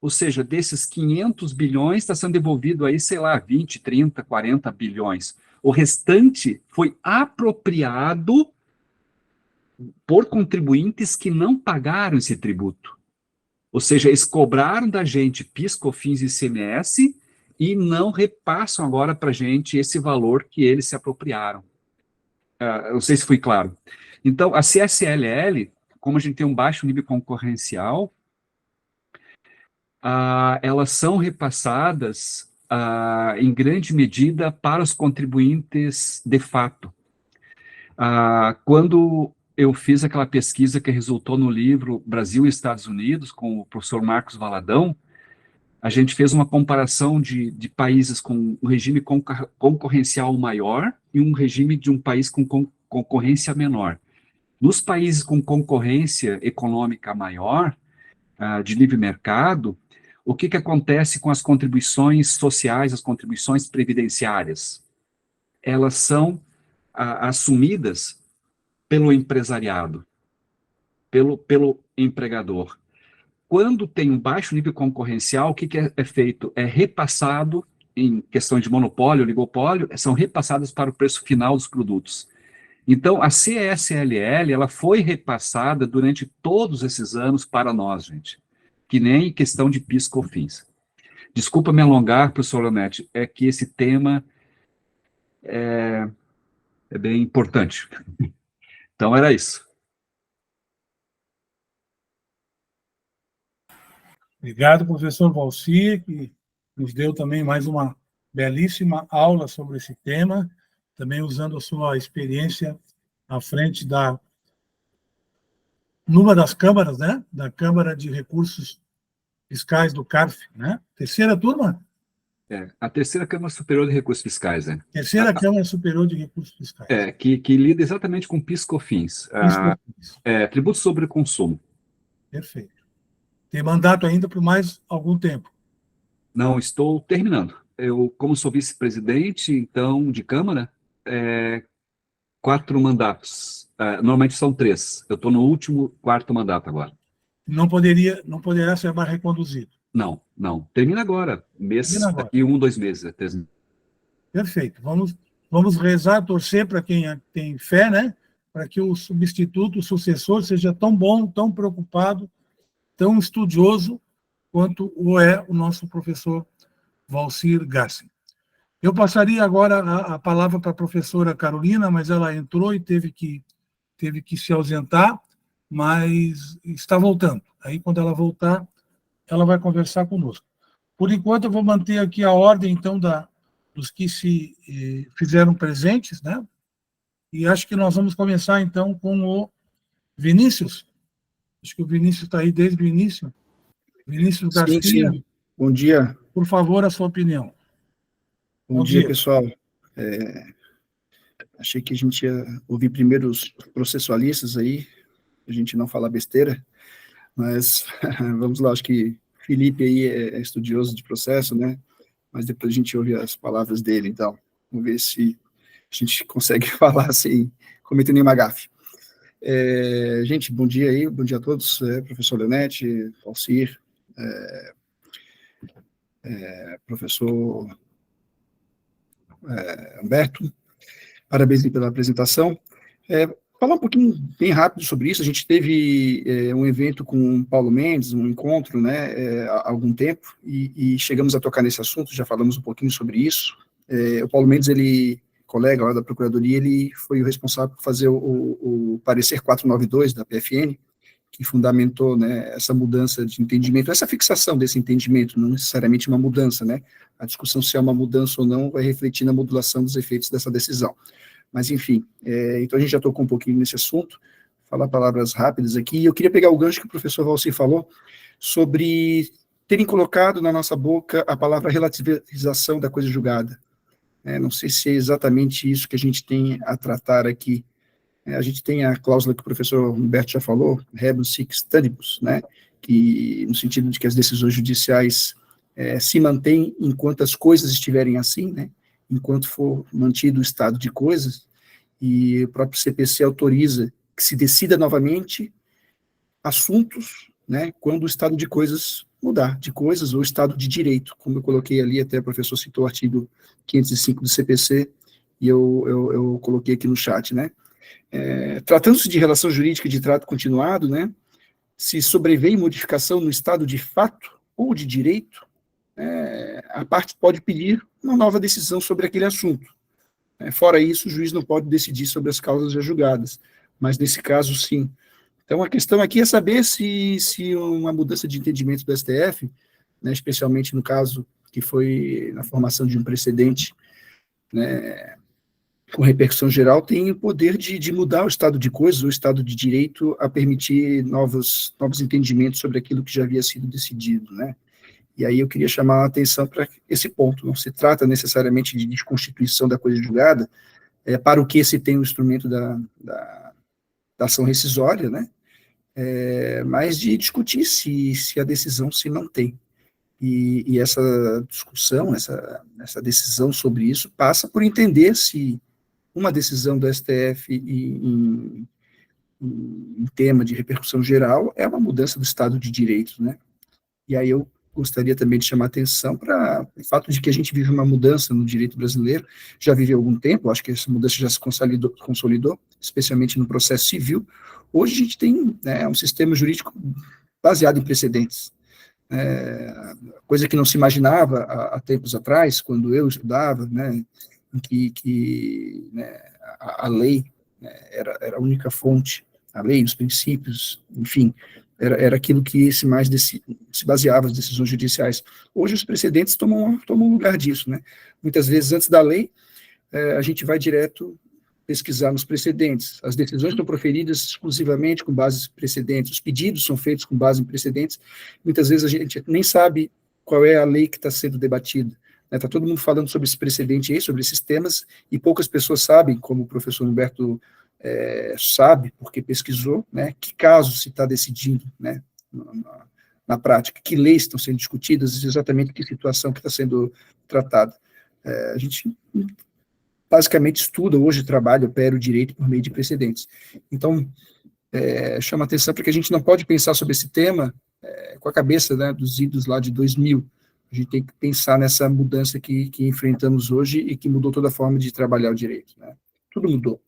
Ou seja, desses 500 bilhões está sendo devolvido aí, sei lá, 20, 30, 40 bilhões. O restante foi apropriado por contribuintes que não pagaram esse tributo. Ou seja, eles cobraram da gente PIS, COFINS e ICMS e não repassam agora para a gente esse valor que eles se apropriaram. Não sei se foi claro. Então, a CSLL, como a gente tem um baixo nível concorrencial, elas são repassadas em grande medida para os contribuintes de fato. Quando eu fiz aquela pesquisa que resultou no livro Brasil e Estados Unidos, com o professor Marcos Valadão, a gente fez uma comparação de países com um regime concorrencial maior e um regime de um país com concorrência menor. Nos países com concorrência econômica maior, de livre mercado, o que acontece com as contribuições sociais, as contribuições previdenciárias? Elas são assumidas pelo empresariado, pelo empregador. Quando tem um baixo nível concorrencial, o que é feito? É repassado, em questão de monopólio, oligopólio, são repassadas para o preço final dos produtos. Então, a CSLL, ela foi repassada durante todos esses anos para nós, gente, que nem questão de PIS/COFINS. Desculpa me alongar, professor Leonetti, é que esse tema é bem importante. Então, era isso. Obrigado, professor Valci, que nos deu também mais uma belíssima aula sobre esse tema, também usando a sua experiência à frente numa das câmaras, né? Da Câmara de Recursos Fiscais do CARF, né? Terceira turma? A terceira Câmara Superior de Recursos Fiscais, né? Terceira Câmara Superior de Recursos Fiscais. Que lida exatamente com PIS/COFINS. Tributo sobre o consumo. Perfeito. Tem mandato ainda por mais algum tempo. Não, estou terminando. Eu, como sou vice-presidente, então, de Câmara, 4 mandatos. Normalmente são 3. Eu estou no último, 4º mandato agora. Não poderá ser mais reconduzido. Não, não. Termina agora. Termina agora. Daqui 1, 2 meses. 3 Perfeito. Vamos rezar, torcer para quem tem fé, né? Para que o substituto, o sucessor, seja tão bom, tão preocupado, tão estudioso quanto o nosso professor Valcir Gassi. Eu passaria agora a palavra para a professora Carolina, mas ela entrou e teve que se ausentar, mas está voltando. Aí, quando ela voltar, ela vai conversar conosco. Por enquanto, eu vou manter aqui a ordem, então, dos que se fizeram presentes, né? E acho que nós vamos começar, então, com o Vinícius. Acho que o Vinícius está aí desde o início. Vinícius Garcia. Sim. Bom dia. Por favor, a sua opinião. Bom dia, pessoal. Achei que a gente ia ouvir primeiro os processualistas aí, a gente não falar besteira, mas vamos lá, acho que Felipe aí é estudioso de processo, né? Mas depois a gente ouve as palavras dele, então. Vamos ver se a gente consegue falar sem cometer nenhuma gafe. Gente, bom dia aí, bom dia a todos, professor Leonete, Valcir, professor Humberto, parabéns pela apresentação. Falar um pouquinho bem rápido sobre isso, a gente teve um evento com o Paulo Mendes, um encontro, né, há algum tempo, e chegamos a tocar nesse assunto, já falamos um pouquinho sobre isso. O Paulo Mendes, ele, colega lá da Procuradoria, ele foi o responsável por fazer o parecer 492 da PFN, que fundamentou, né, essa mudança de entendimento, essa fixação desse entendimento, não necessariamente uma mudança, né, a discussão se é uma mudança ou não vai refletir na modulação dos efeitos dessa decisão. Mas, enfim, então a gente já tocou um pouquinho nesse assunto, falar palavras rápidas aqui, e eu queria pegar o gancho que o professor Valcir falou, sobre terem colocado na nossa boca a palavra relativização da coisa julgada. Não sei se é exatamente isso que a gente tem a tratar aqui. A gente tem a cláusula que o professor Humberto já falou, rebus sic stantibus, né, que, no sentido de que as decisões judiciais se mantêm enquanto as coisas estiverem assim, né, enquanto for mantido o estado de coisas, e o próprio CPC autoriza que se decida novamente assuntos, né, quando o estado de coisas mudar, de coisas ou estado de direito, como eu coloquei ali, até o professor citou o artigo 505 do CPC, e eu coloquei aqui no chat, né. Tratando-se de relação jurídica de trato continuado, né, se sobrevém modificação no estado de fato ou de direito, a parte pode pedir uma nova decisão sobre aquele assunto. Fora isso, o juiz não pode decidir sobre as causas já julgadas, mas nesse caso, sim. Então, a questão aqui é saber se uma mudança de entendimento do STF, né, especialmente no caso que foi na formação de um precedente, né, com repercussão geral, tem o poder de mudar o estado de coisas, o estado de direito, a permitir novos entendimentos sobre aquilo que já havia sido decidido, né? E aí eu queria chamar a atenção para esse ponto. Não se trata necessariamente de desconstituição da coisa julgada, para o que se tem o instrumento da ação rescisória, né? Mas de discutir se a decisão se mantém. E essa discussão, essa decisão sobre isso, passa por entender se uma decisão do STF em tema de repercussão geral é uma mudança do Estado de Direito, né? E aí eu gostaria também de chamar a atenção para o fato de que a gente vive uma mudança no direito brasileiro, já vive há algum tempo, acho que essa mudança já se consolidou, especialmente no processo civil. Hoje a gente tem, né, um sistema jurídico baseado em precedentes, coisa que não se imaginava há tempos atrás, quando eu estudava, né, em que né, a lei, né, era a única fonte, a lei, os princípios, enfim, era aquilo que se baseava as decisões judiciais. Hoje os precedentes tomam lugar disso, né? Muitas vezes, antes da lei, a gente vai direto pesquisar nos precedentes. As decisões estão proferidas exclusivamente com base em precedentes, os pedidos são feitos com base em precedentes, muitas vezes a gente nem sabe qual é a lei que está sendo debatida. Está todo mundo falando sobre esse precedente aí, sobre esses temas, e poucas pessoas sabem, como o professor Humberto sabe, porque pesquisou, né, que caso se está decidindo, né, na prática, que leis estão sendo discutidas, exatamente que situação que está sendo tratada. A gente basicamente estuda hoje, trabalha, opera o direito por meio de precedentes. Então, chama atenção porque a gente não pode pensar sobre esse tema com a cabeça, né, dos idos lá de 2000. A gente tem que pensar nessa mudança que enfrentamos hoje e que mudou toda a forma de trabalhar o direito, né? Tudo mudou.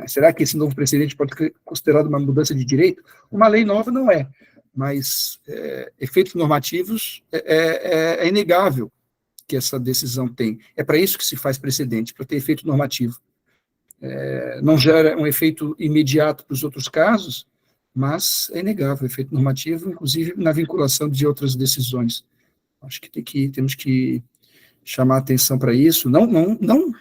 Será que esse novo precedente pode ser considerado uma mudança de direito? Uma lei nova não é, mas efeitos normativos é inegável que essa decisão tem. É para isso que se faz precedente, para ter efeito normativo. Não gera um efeito imediato para os outros casos, mas é inegável o efeito normativo, inclusive na vinculação de outras decisões. Acho que temos que chamar atenção para isso, não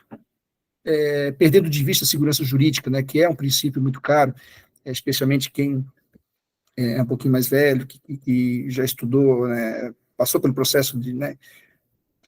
perdendo de vista a segurança jurídica, né, que é um princípio muito caro, especialmente quem é um pouquinho mais velho, que já estudou, né, passou pelo processo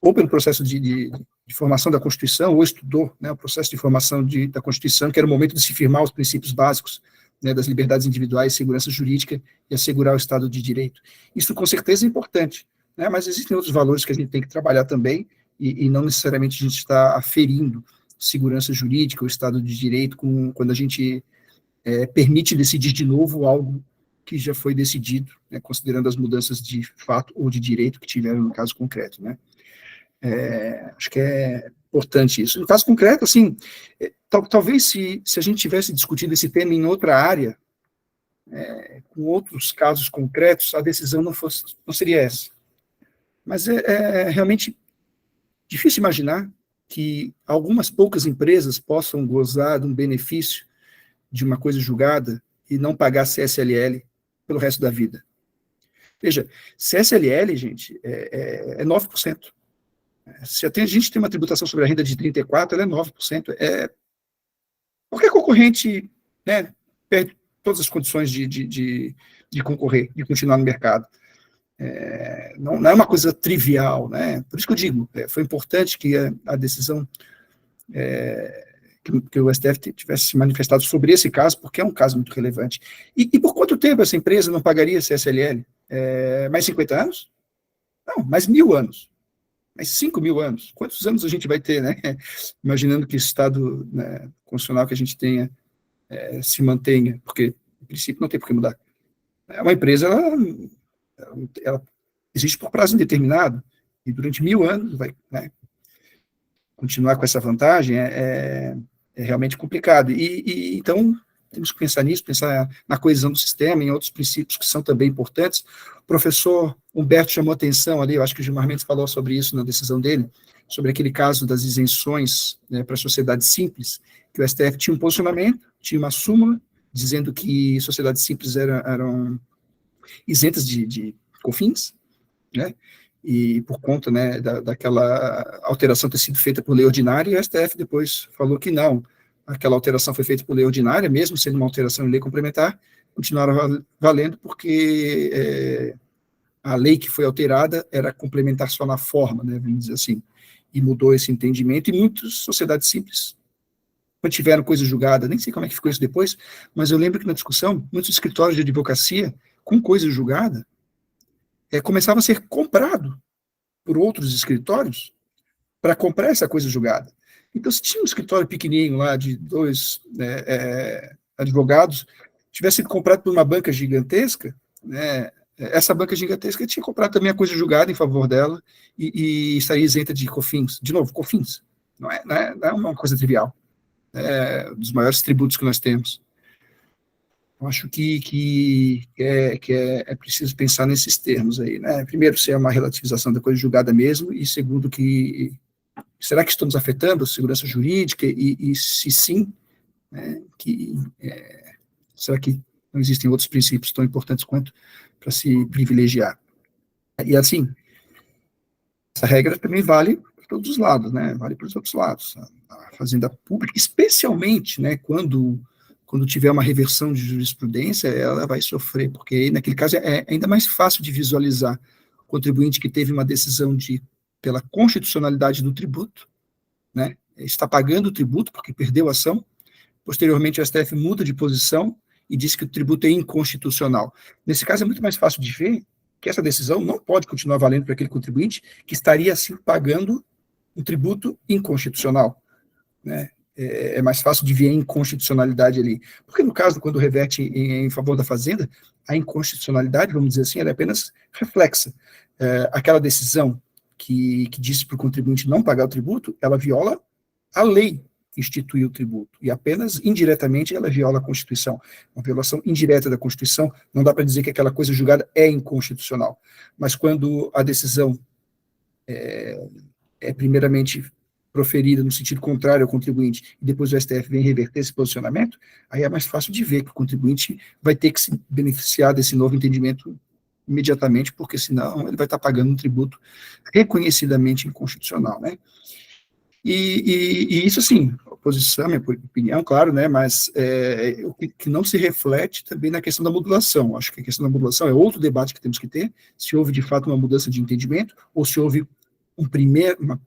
ou pelo processo de formação da Constituição, ou estudou, né, o processo de formação da Constituição, que era o momento de se firmar os princípios básicos, né, das liberdades individuais, segurança jurídica e assegurar o Estado de Direito. Isso, com certeza, é importante, né, mas existem outros valores que a gente tem que trabalhar também, e não necessariamente a gente está aferindo segurança jurídica, o Estado de Direito, quando a gente permite decidir de novo algo que já foi decidido, né, considerando as mudanças de fato ou de direito que tiveram no caso concreto, né. Acho que é importante isso. No caso concreto, assim, talvez se a gente tivesse discutido esse tema em outra área, com outros casos concretos, a decisão não seria essa. Mas é realmente difícil imaginar que algumas poucas empresas possam gozar de um benefício de uma coisa julgada e não pagar CSLL pelo resto da vida. Veja, CSLL, gente, é 9%. Se a gente tem uma tributação sobre a renda de 34%, ela é 9%. Qualquer concorrente, né, perde todas as condições de concorrer, de continuar no mercado. Não é uma coisa trivial, né? Por isso que eu digo, foi importante que a decisão, que o STF tivesse se manifestado sobre esse caso, porque é um caso muito relevante. E por quanto tempo essa empresa não pagaria CSLL? Mais 50 anos? Não, mais 1.000 anos. Mais 5.000 anos. Quantos anos a gente vai ter, né? Imaginando que o estado, né, constitucional que a gente tenha se mantenha, porque, em princípio, não tem por que mudar. Uma empresa, ela existe por prazo indeterminado, e durante 1.000 anos vai, né, continuar com essa vantagem é realmente complicado. Então, temos que pensar nisso, pensar na coesão do sistema, em outros princípios que são também importantes. O professor Humberto chamou atenção ali, eu acho que o Gilmar Mendes falou sobre isso na decisão dele, sobre aquele caso das isenções, né, para sociedades simples, que o STF tinha um posicionamento, tinha uma súmula, dizendo que sociedades simples eram isentas de COFINS, né, e por conta, né, daquela alteração ter sido feita por lei ordinária, e o STF depois falou que não, aquela alteração foi feita por lei ordinária, mesmo sendo uma alteração em lei complementar, continuaram valendo porque a lei que foi alterada era complementar só na forma, né, vamos dizer assim, e mudou esse entendimento, e muitas sociedades simples mantiveram coisa julgada, nem sei como é que ficou isso depois, mas eu lembro que na discussão, muitos escritórios de advocacia, com coisa julgada, começava a ser comprado por outros escritórios para comprar essa coisa julgada. Então, se tinha um escritório pequenininho lá de 2 advogados, tivesse sido comprado por uma banca gigantesca, né, essa banca gigantesca tinha comprado também a coisa julgada em favor dela e estaria isenta de COFINS. De novo, COFINS. Não é uma coisa trivial. É um dos maiores tributos que nós temos. Eu acho que é preciso pensar nesses termos aí, né? Primeiro, se é uma relativização da coisa julgada mesmo, e segundo, será que estamos afetando a segurança jurídica? E se sim, né, será que não existem outros princípios tão importantes quanto para se privilegiar? E assim, essa regra também vale para todos os lados, né? Vale para os outros lados. A fazenda pública, especialmente, né, quando tiver uma reversão de jurisprudência, ela vai sofrer, porque naquele caso é ainda mais fácil de visualizar o contribuinte que teve uma decisão pela constitucionalidade do tributo, né, está pagando o tributo porque perdeu a ação, posteriormente o STF muda de posição e diz que o tributo é inconstitucional. Nesse caso é muito mais fácil de ver que essa decisão não pode continuar valendo para aquele contribuinte que estaria, assim, pagando um tributo inconstitucional, né? É mais fácil de ver a inconstitucionalidade ali. Porque, no caso, quando reverte em favor da Fazenda, a inconstitucionalidade, vamos dizer assim, ela é apenas reflexa. Aquela decisão que disse para o contribuinte não pagar o tributo, ela viola a lei que institui o tributo, e apenas indiretamente ela viola a Constituição. Uma violação indireta da Constituição, não dá para dizer que aquela coisa julgada é inconstitucional. Mas quando a decisão é primeiramente proferida no sentido contrário ao contribuinte, e depois o STF vem reverter esse posicionamento, aí é mais fácil de ver que o contribuinte vai ter que se beneficiar desse novo entendimento imediatamente, porque senão ele vai estar pagando um tributo reconhecidamente inconstitucional, né? E isso, assim, oposição, minha opinião, claro, né, mas o que não se reflete também na questão da modulação. Acho que a questão da modulação é outro debate que temos que ter, se houve, de fato, uma mudança de entendimento, ou se houve uma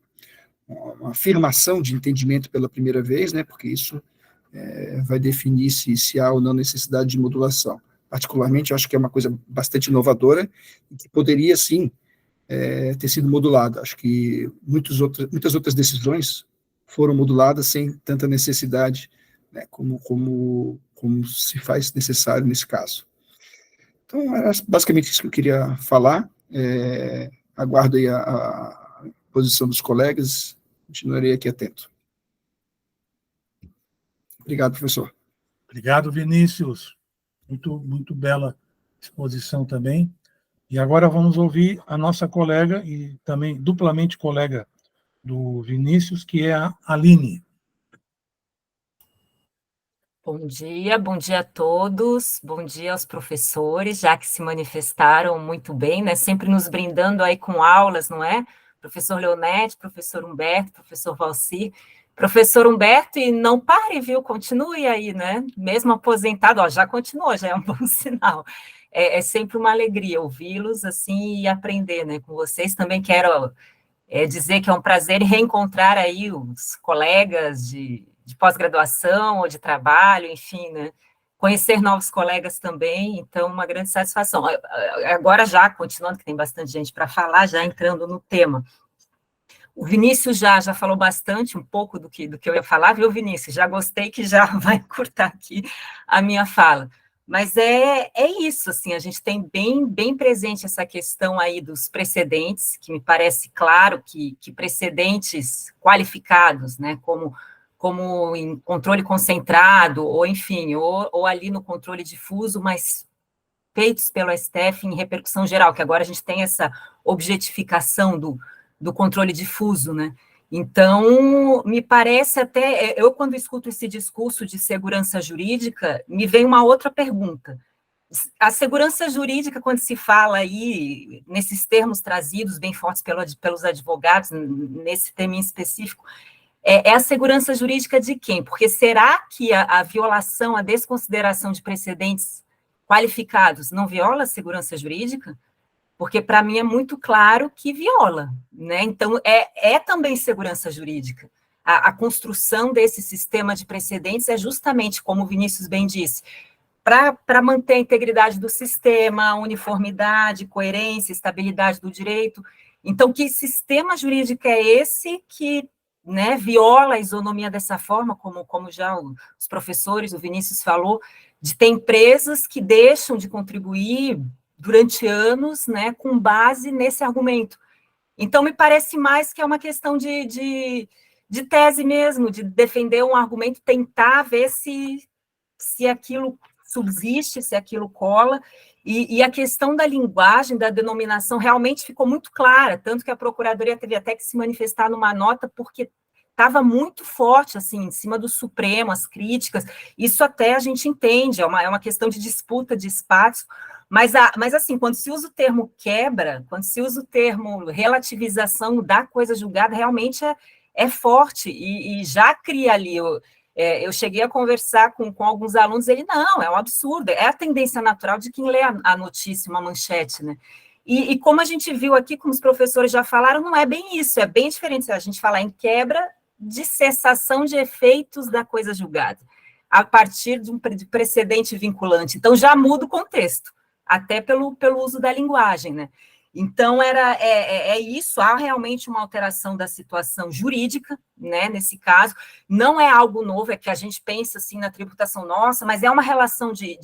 afirmação de entendimento pela primeira vez, né, porque isso vai definir se há ou não necessidade de modulação. Particularmente, eu acho que é uma coisa bastante inovadora, e que poderia, sim, ter sido modulada. Acho que muitas outras decisões foram moduladas sem tanta necessidade, né, como se faz necessário nesse caso. Então, era basicamente isso que eu queria falar. Aguardo aí a posição dos colegas, continuarei aqui atento. Obrigado, professor. Obrigado, Vinícius. Muito bela exposição também. E agora vamos ouvir a nossa colega, e também duplamente colega do Vinícius, que é a Aline. Bom dia a todos, bom dia aos professores, já que se manifestaram muito bem, né, sempre nos brindando aí com aulas, não é? Professor Leonete, professor Humberto, professor Valcir. Professor Humberto, e não pare, viu? Continue aí, né? Mesmo aposentado, já continuou, já é um bom sinal. É sempre uma alegria ouvi-los, assim, e aprender, né, com vocês. Também quero dizer que é um prazer reencontrar aí os colegas de pós-graduação ou de trabalho, enfim, né? Conhecer novos colegas também, então, uma grande satisfação. Agora já, continuando, que tem bastante gente para falar, já entrando no tema. O Vinícius já falou bastante, um pouco do que eu ia falar, viu, Vinícius? Já gostei que já vai cortar aqui a minha fala. Mas é isso, assim, a gente tem bem presente essa questão aí dos precedentes, que me parece claro que precedentes qualificados, né, como em controle concentrado, ou enfim, ou ali no controle difuso, mas feitos pelo STF em repercussão geral, que agora a gente tem essa objetificação do controle difuso, né? Então, me parece até, eu quando escuto esse discurso de segurança jurídica, me vem uma outra pergunta. A segurança jurídica, quando se fala aí, nesses termos trazidos bem fortes pelos advogados, nesse tema em específico, é a segurança jurídica de quem? Porque será que a violação, a desconsideração de precedentes qualificados não viola a segurança jurídica? Porque para mim é muito claro que viola, né? Então, é também segurança jurídica. A construção desse sistema de precedentes é justamente, como o Vinícius bem disse, para manter a integridade do sistema, uniformidade, coerência, estabilidade do direito. Então, que sistema jurídico é esse que, né, viola a isonomia dessa forma, como já os professores, o Vinícius falou, de ter empresas que deixam de contribuir durante anos, né, com base nesse argumento. Então, me parece mais que é uma questão de tese mesmo, de defender um argumento, tentar ver se aquilo subsiste, se aquilo cola, e a questão da linguagem, da denominação, realmente ficou muito clara, tanto que a Procuradoria teve até que se manifestar numa nota, porque estava muito forte, assim, em cima do Supremo, as críticas, isso até a gente entende, é uma questão de disputa de espaço, mas assim, quando se usa o termo quebra, quando se usa o termo relativização da coisa julgada, realmente é forte, e já cria ali, eu cheguei a conversar com alguns alunos, ele, não, é um absurdo, é a tendência natural de quem lê a notícia, uma manchete, né? E como a gente viu aqui, como os professores já falaram, não é bem isso, é bem diferente a gente falar em quebra de cessação de efeitos da coisa julgada, a partir de um precedente vinculante. Então, já muda o contexto. até pelo uso da linguagem, né? Então, é isso, há realmente uma alteração da situação jurídica, né, nesse caso, não é algo novo, é que a gente pensa assim na tributação nossa, mas é uma relação de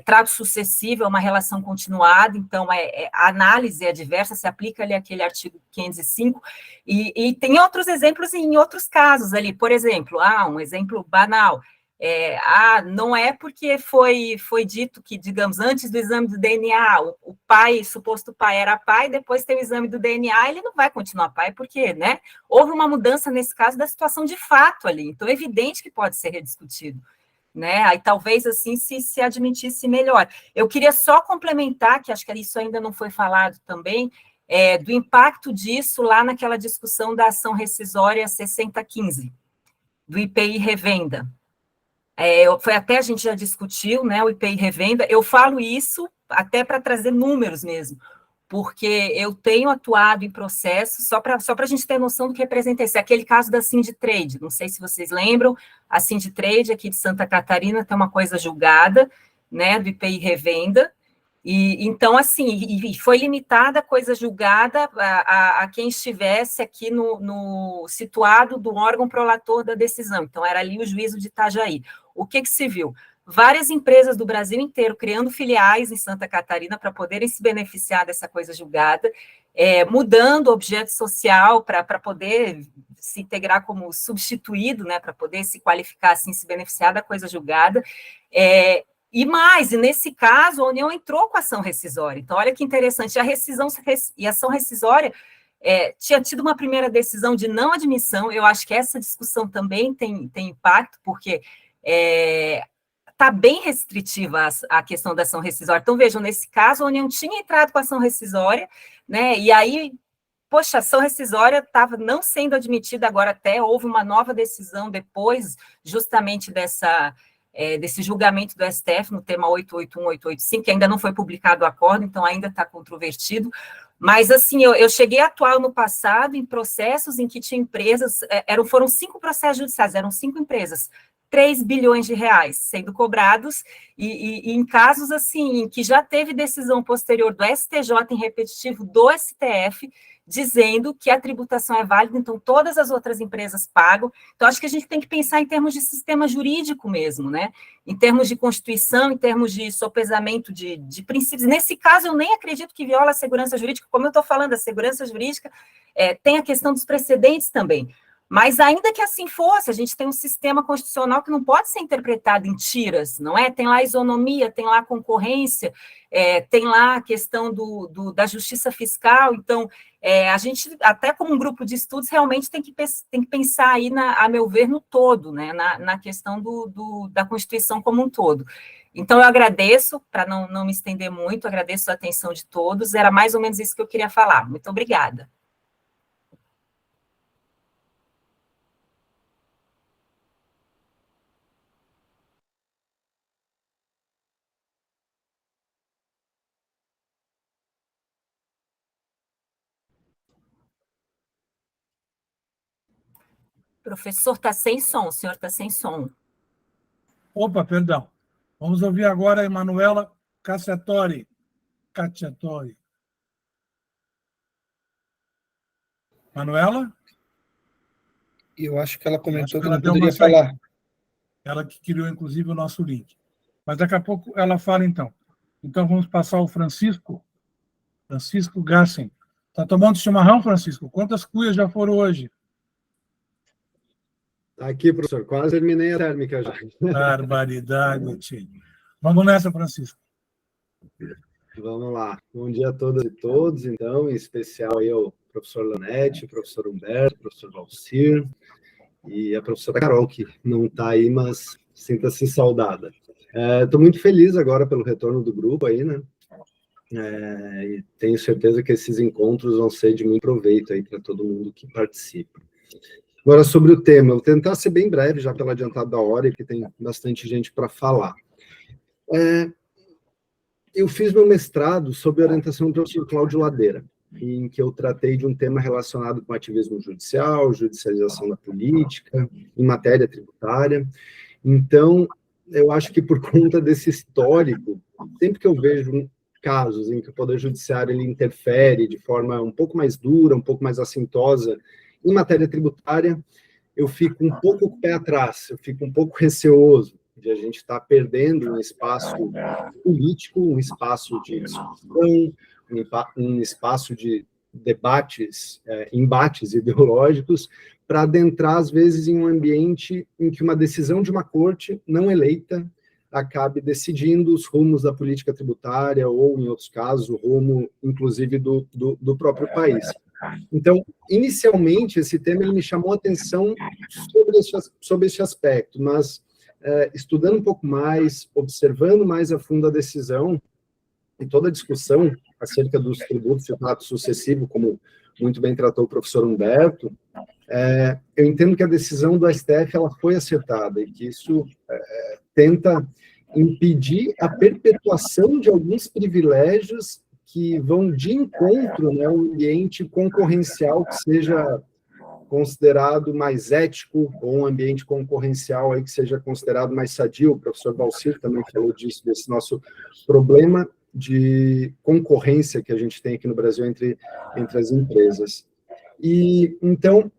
trato sucessivo, é uma relação continuada, então a análise é diversa, se aplica ali aquele artigo 505, e tem outros exemplos em outros casos ali, por exemplo, um exemplo banal, não é porque foi dito que, digamos, antes do exame do DNA, o pai, suposto pai era pai, depois tem o exame do DNA, ele não vai continuar pai, porque, né, houve uma mudança nesse caso da situação de fato ali, então é evidente que pode ser rediscutido, né, aí talvez assim se admitisse melhor. Eu queria só complementar, que acho que isso ainda não foi falado também, do impacto disso lá naquela discussão da ação rescisória 6015, do IPI Revenda. Foi até, a gente já discutiu, né, o IPI Revenda, eu falo isso até para trazer números mesmo, porque eu tenho atuado em processos, só para a gente ter noção do que representa isso, aquele caso da Sinditrade, não sei se vocês lembram, a Sinditrade aqui de Santa Catarina tem uma coisa julgada, né, do IPI Revenda, e então, assim, foi limitada a coisa julgada a quem estivesse aqui no situado do órgão prolator da decisão, então era ali o juízo de Itajaí. O que se viu? Várias empresas do Brasil inteiro criando filiais em Santa Catarina para poderem se beneficiar dessa coisa julgada, mudando o objeto social para poder se integrar como substituído, né, para poder se qualificar assim, se beneficiar da coisa julgada, e nesse caso, a União entrou com a ação rescisória. Então, olha que interessante, a rescisão e a ação rescisória tinha tido uma primeira decisão de não admissão, eu acho que essa discussão também tem impacto, porque está bem restritiva a questão da ação rescisória. Então, vejam, nesse caso, a União tinha entrado com a ação rescisória, né, e aí, poxa, a ação rescisória estava não sendo admitida, agora até houve uma nova decisão depois, justamente desse julgamento do STF no tema 881, 885, que ainda não foi publicado o acordo, então ainda está controvertido, mas assim, eu cheguei a atuar no passado em processos em que tinha empresas, foram 5 processos judiciais, eram 5 empresas, 3 bilhões de reais sendo cobrados, e em casos assim, em que já teve decisão posterior do STJ em repetitivo do STF, dizendo que a tributação é válida, então todas as outras empresas pagam. Então, acho que a gente tem que pensar em termos de sistema jurídico mesmo, né? Em termos de Constituição, em termos de sopesamento de princípios. Nesse caso, eu nem acredito que viola a segurança jurídica, como eu estou falando, a segurança jurídica tem a questão dos precedentes também. Mas ainda que assim fosse, a gente tem um sistema constitucional que não pode ser interpretado em tiras, não é? Tem lá a isonomia, tem lá a concorrência, tem lá a questão da justiça fiscal, então, a gente, até como um grupo de estudos, realmente tem que pensar aí, a meu ver, no todo, né? Na questão da Constituição como um todo. Então, eu agradeço, para não me estender muito, agradeço a atenção de todos, era mais ou menos isso que eu queria falar. Muito obrigada. Professor, está sem som, o senhor está sem som. Opa, perdão. Vamos ouvir agora a Emanuela Cacciatori. Manuela? Eu acho que ela comentou que ela não deu poderia uma saída. falar. Ela que criou, inclusive, o nosso link. Mas daqui a pouco ela fala, então. Então, vamos passar ao Francisco Gassen. Está tomando chimarrão, Francisco? Quantas cuias já foram hoje? Aqui, professor, quase terminei a térmica já. Barbaridade, tio. Vamos nessa, Francisco. Vamos lá. Bom dia a todas e todos, então, em especial eu, professor Leonetti, professor Humberto, professor Valcir e a professora Carol, que não está aí, mas sinta-se saudada. Estou muito feliz agora pelo retorno do grupo aí, né? E tenho certeza que esses encontros vão ser de muito proveito aí para todo mundo que participa. Agora, sobre o tema, eu vou tentar ser bem breve, já pelo adiantado da hora, porque tem bastante gente para falar. Eu fiz meu mestrado sob a orientação do professor Cláudio Ladeira, em que eu tratei de um tema relacionado com ativismo judicial, judicialização da política, em matéria tributária. Então, eu acho que por conta desse histórico, sempre que eu vejo casos em que o Poder Judiciário ele interfere de forma um pouco mais dura, um pouco mais assintosa em matéria tributária, eu fico um pouco com o pé atrás, eu fico um pouco receoso de a gente estar perdendo um espaço político, um espaço de discussão, um espaço de debates, embates ideológicos, para adentrar, às vezes, em um ambiente em que uma decisão de uma corte não eleita acabe decidindo os rumos da política tributária ou, em outros casos, o rumo, inclusive, do próprio país. Então, inicialmente, esse tema ele me chamou a atenção sobre esse aspecto, mas estudando um pouco mais, observando mais a fundo a decisão e toda a discussão acerca dos tributos de trato sucessivo, como muito bem tratou o professor Humberto, eu entendo que a decisão do STF ela foi acertada e que isso tenta impedir a perpetuação de alguns privilégios que vão de encontro, né, um ambiente concorrencial que seja considerado mais ético, ou um ambiente concorrencial aí que seja considerado mais sadio. O professor Valcir também falou disso, desse nosso problema de concorrência que a gente tem aqui no Brasil entre as empresas. E, então,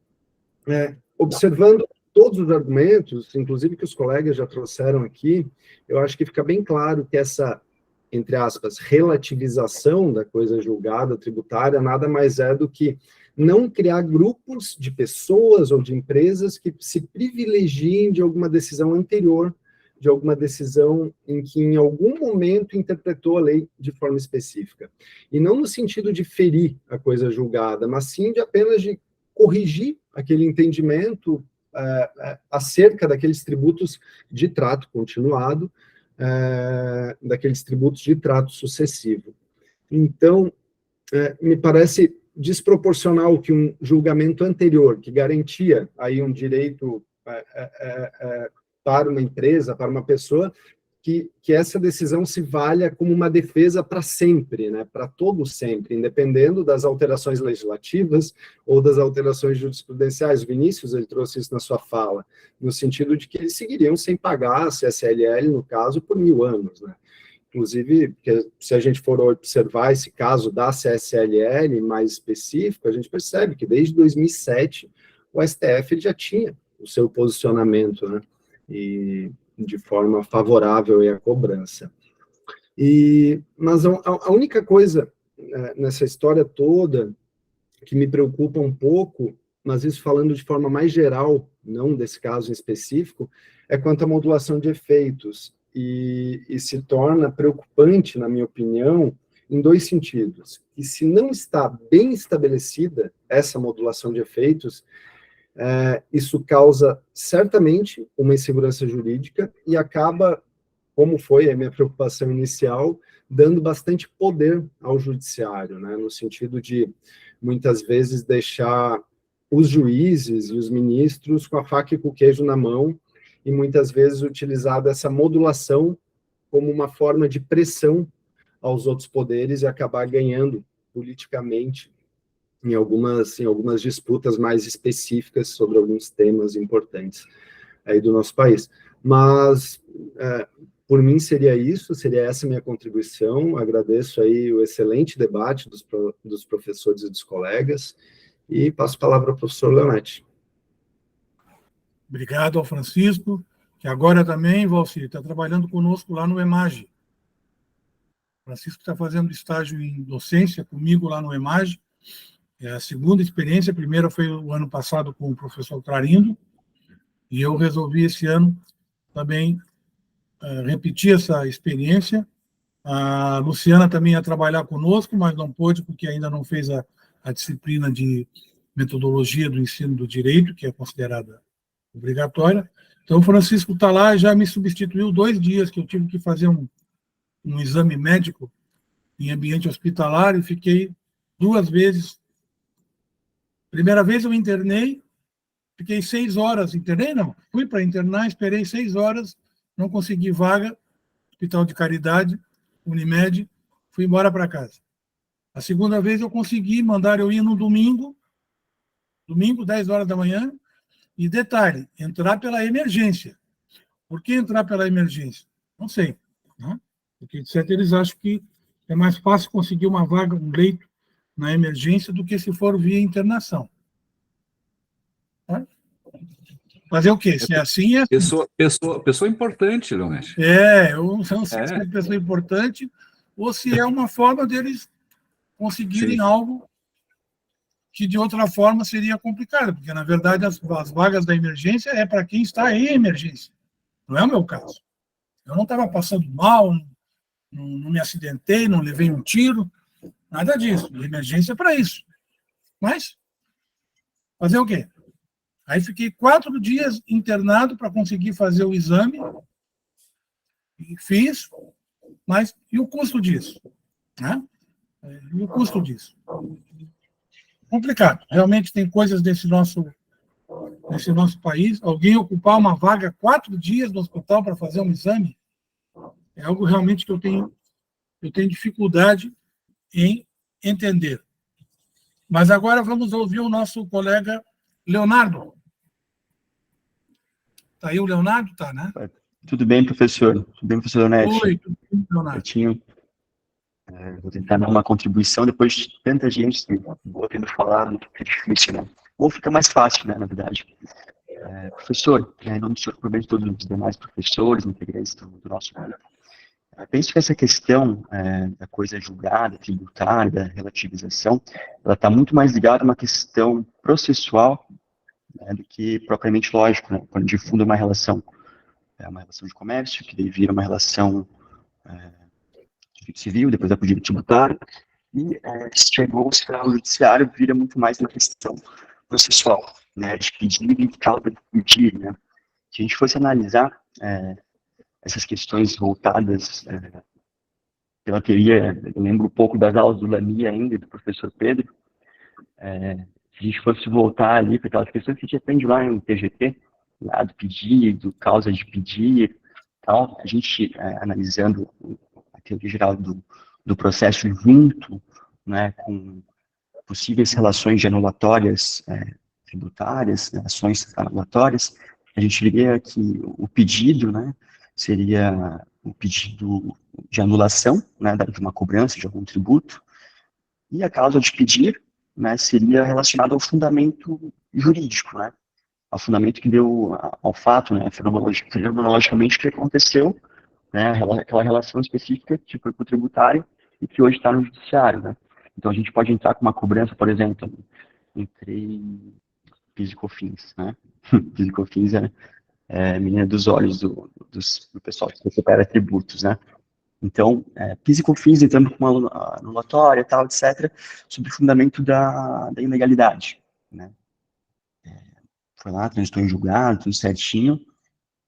observando todos os argumentos, inclusive que os colegas já trouxeram aqui, eu acho que fica bem claro que essa, entre aspas, relativização da coisa julgada tributária nada mais é do que não criar grupos de pessoas ou de empresas que se privilegiem de alguma decisão anterior, de alguma decisão em que em algum momento interpretou a lei de forma específica. E não no sentido de ferir a coisa julgada, mas sim de apenas de corrigir aquele entendimento acerca daqueles tributos de trato continuado, daqueles tributos de trato sucessivo. Então, me parece desproporcional que um julgamento anterior, que garantia aí um direito para uma empresa, para uma pessoa, que essa decisão se valha como uma defesa para sempre, né, para todo sempre, independendo das alterações legislativas ou das alterações jurisprudenciais. O Vinícius, ele trouxe isso na sua fala, no sentido de que eles seguiriam sem pagar a CSLL, no caso, por 1000 anos, né. Inclusive, se a gente for observar esse caso da CSLL mais específico, a gente percebe que desde 2007 o STF ele já tinha o seu posicionamento, né, e de forma favorável à cobrança. Mas a única coisa nessa história toda que me preocupa um pouco, mas isso falando de forma mais geral, não desse caso em específico, é quanto à modulação de efeitos. E se torna preocupante, na minha opinião, em dois sentidos. E se não está bem estabelecida essa modulação de efeitos, isso causa certamente uma insegurança jurídica e acaba, como foi a minha preocupação inicial, dando bastante poder ao judiciário, né, no sentido de, muitas vezes, deixar os juízes e os ministros com a faca e com o queijo na mão, e muitas vezes utilizado essa modulação como uma forma de pressão aos outros poderes e acabar ganhando politicamente em algumas disputas mais específicas sobre alguns temas importantes aí do nosso país. Mas, por mim, seria essa minha contribuição. Agradeço aí o excelente debate dos professores e dos colegas, e passo a palavra ao professor Leonetti. Obrigado ao Francisco, que agora também, Valcir, está trabalhando conosco lá no EMAGE. O Francisco está fazendo estágio em docência comigo lá no EMAGE. É a segunda experiência, a primeira foi o ano passado com o professor Clarindo, e eu resolvi esse ano também repetir essa experiência. A Luciana também ia trabalhar conosco, mas não pôde, porque ainda não fez a disciplina de metodologia do ensino do direito, que é considerada obrigatória. Então, o Francisco está lá e já me substituiu 2 dias que eu tive que fazer um exame médico em ambiente hospitalar e fiquei 2 vezes. Primeira vez eu internei, fiquei 6 horas, internei não, fui para internar, esperei 6 horas, não consegui vaga, Hospital de Caridade, Unimed, fui embora para casa. A segunda vez eu consegui, mandar eu ir no domingo, 10 horas da manhã, e detalhe, entrar pela emergência. Por que entrar pela emergência? Não sei, né? Porque, etc., eles acham que é mais fácil conseguir uma vaga, um leito na emergência do que se for via internação. Tá? Fazer o quê? Se é assim, é assim. Pessoa importante, Leonete. Eu não sei se é pessoa importante ou se é uma forma deles conseguirem Sim. algo que de outra forma seria complicado, porque, na verdade, as vagas da emergência é para quem está em emergência. Não é o meu caso. Eu não estava passando mal, não me acidentei, não levei um tiro, nada disso. A emergência é para isso. Mas, fazer o quê? Aí fiquei 4 dias internado para conseguir fazer o exame, e fiz, mas e o custo disso? Né? E o custo disso? Complicado. Realmente tem coisas nesse nosso país. Alguém ocupar uma vaga 4 dias no hospital para fazer um exame é algo realmente que eu tenho dificuldade em entender. Mas agora vamos ouvir o nosso colega Leonardo. Está aí o Leonardo? Tá, né? Tudo bem, professor? Tudo bem, professor Leonete? Oi, tudo bem, Leonardo? Vou tentar dar uma contribuição depois de tanta gente boa tendo falado, é difícil, né? Ou fica mais fácil, né, na verdade. Professor, em nome do senhor, por bem de todos os demais professores, integrantes do nosso grupo, penso que essa questão da coisa julgada, tributária, da relativização, ela está muito mais ligada a uma questão processual, né, do que propriamente lógico, né? Quando difunda uma relação de comércio, que daí vira uma relação civil, depois vai para o direito tributário, e chegou-se ao judiciário, vira muito mais uma questão processual, né, de pedir e causa de pedir, né. Se a gente fosse analisar essas questões voltadas pela teoria, eu lembro um pouco das aulas do Lamy ainda, do professor Pedro, se a gente fosse voltar ali para aquelas questões que a gente aprende lá em TGT, lá do pedido, causa de pedir, tal, a gente analisando a teoria geral do processo junto, né, com possíveis relações de anulatórias tributárias, né, ações anulatórias, a gente diria que o pedido, né, seria o pedido de anulação, né, de uma cobrança de algum tributo, e a causa de pedir, né, seria relacionada ao fundamento jurídico, né, ao fundamento que deu ao fato, né, fenomenologicamente, que aconteceu, né, aquela relação específica que foi para o tributário e que hoje está no judiciário, né. Então, a gente pode entrar com uma cobrança, por exemplo, entre PIS e COFINS, né. PIS e COFINS é a menina dos olhos do pessoal que recupera tributos, né. Então, PIS e COFINS entrando com uma anulatória, tal, etc., sobre o fundamento da ilegalidade, né. Foi lá, transitou em julgado, tudo certinho.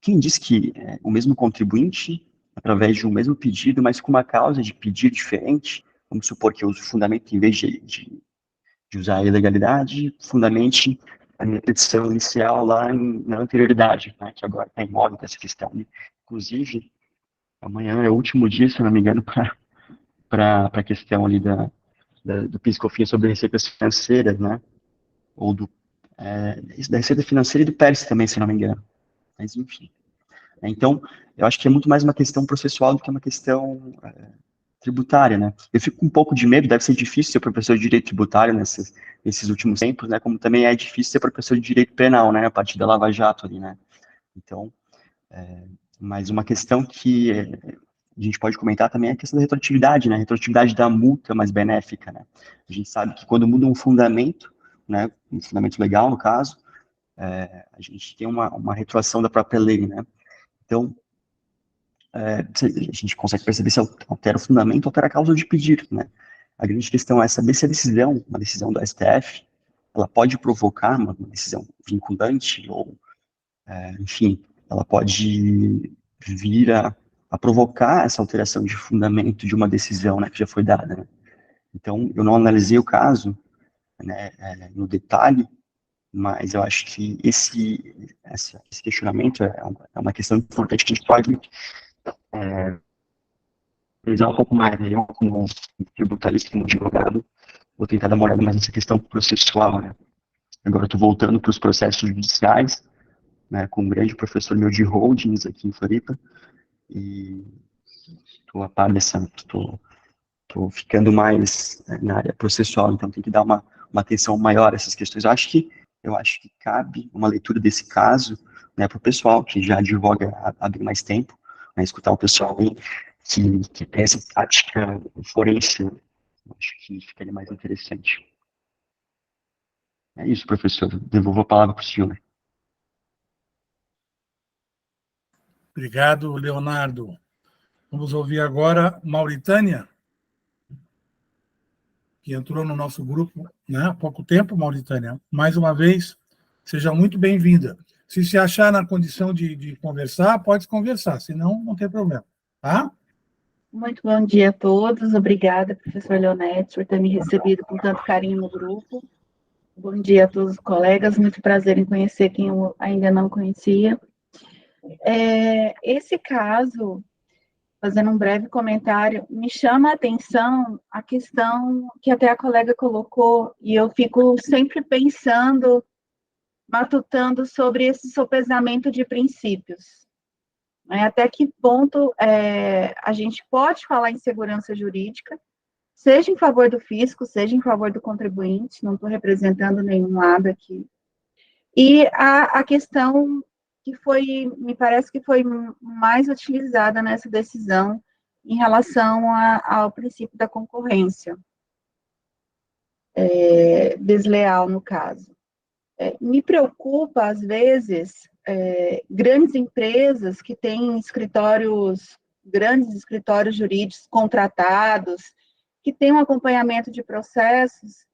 Quem diz que o mesmo contribuinte, através de um mesmo pedido, mas com uma causa de pedir diferente, vamos supor que eu use o fundamento, em vez de usar a ilegalidade, fundamente a minha petição inicial lá na anterioridade, né, que agora está em moda essa questão. Inclusive, amanhã é o último dia, se não me engano, para a questão ali do PIS/COFINS sobre receitas financeiras, né, ou da receita financeira e do PERS também, se não me engano. Mas, enfim. Então, eu acho que é muito mais uma questão processual do que uma questão tributária, né. Eu fico com um pouco de medo, deve ser difícil ser professor de direito tributário nesses últimos tempos, né, como também é difícil ser professor de direito penal, né, a partir da Lava Jato ali, né. Então, mas uma questão que a gente pode comentar também é a questão da retroatividade, né, a retroatividade da multa mais benéfica, né. A gente sabe que quando muda um fundamento, né, um fundamento legal, no caso, a gente tem uma retroação da própria lei, né. Então, a gente consegue perceber se altera o fundamento, altera a causa de pedir, né. A grande questão é saber se uma decisão do STF, ela pode provocar uma decisão vinculante, ou, enfim, ela pode vir a provocar essa alteração de fundamento de uma decisão, né, que já foi dada, né. Então, eu não analisei o caso, né, no detalhe, mas eu acho que esse questionamento é uma questão importante que a gente pode analisar um pouco mais, né? Eu, como tributarista, como advogado, vou tentar dar uma olhada mais nessa questão processual, né. Agora eu estou voltando para os processos judiciais, né, com um grande professor meu de holdings aqui em Floripa, e estou a par estou ficando mais na área processual, então tem que dar uma atenção maior a essas questões. Eu acho que cabe uma leitura desse caso, né, para o pessoal que já advoga há bem mais tempo, né, escutar o pessoal aí que tem essa prática forense, eu acho que ficaria mais interessante. É isso, professor. Devolvo a palavra para o senhor. Obrigado, Leonardo. Vamos ouvir agora Mauritânia, que entrou no nosso grupo, né, há pouco tempo. Mauritânia, mais uma vez, seja muito bem-vinda. Se achar na condição de conversar, pode conversar, senão não tem problema, tá? Muito bom dia a todos. Obrigada, professor Leonete, por ter me recebido com tanto carinho no grupo. Bom dia a todos os colegas. Muito prazer em conhecer quem eu ainda não conhecia. Esse caso, fazendo um breve comentário, me chama a atenção a questão que até a colega colocou, e eu fico sempre pensando, matutando sobre esse sopesamento de princípios. Até que ponto a gente pode falar em segurança jurídica, seja em favor do fisco, seja em favor do contribuinte, não estou representando nenhum lado aqui. E a questão que me parece que foi mais utilizada nessa decisão em relação ao princípio da concorrência desleal, no caso. Me preocupa, às vezes, grandes empresas que têm grandes escritórios jurídicos contratados, que têm um acompanhamento de processos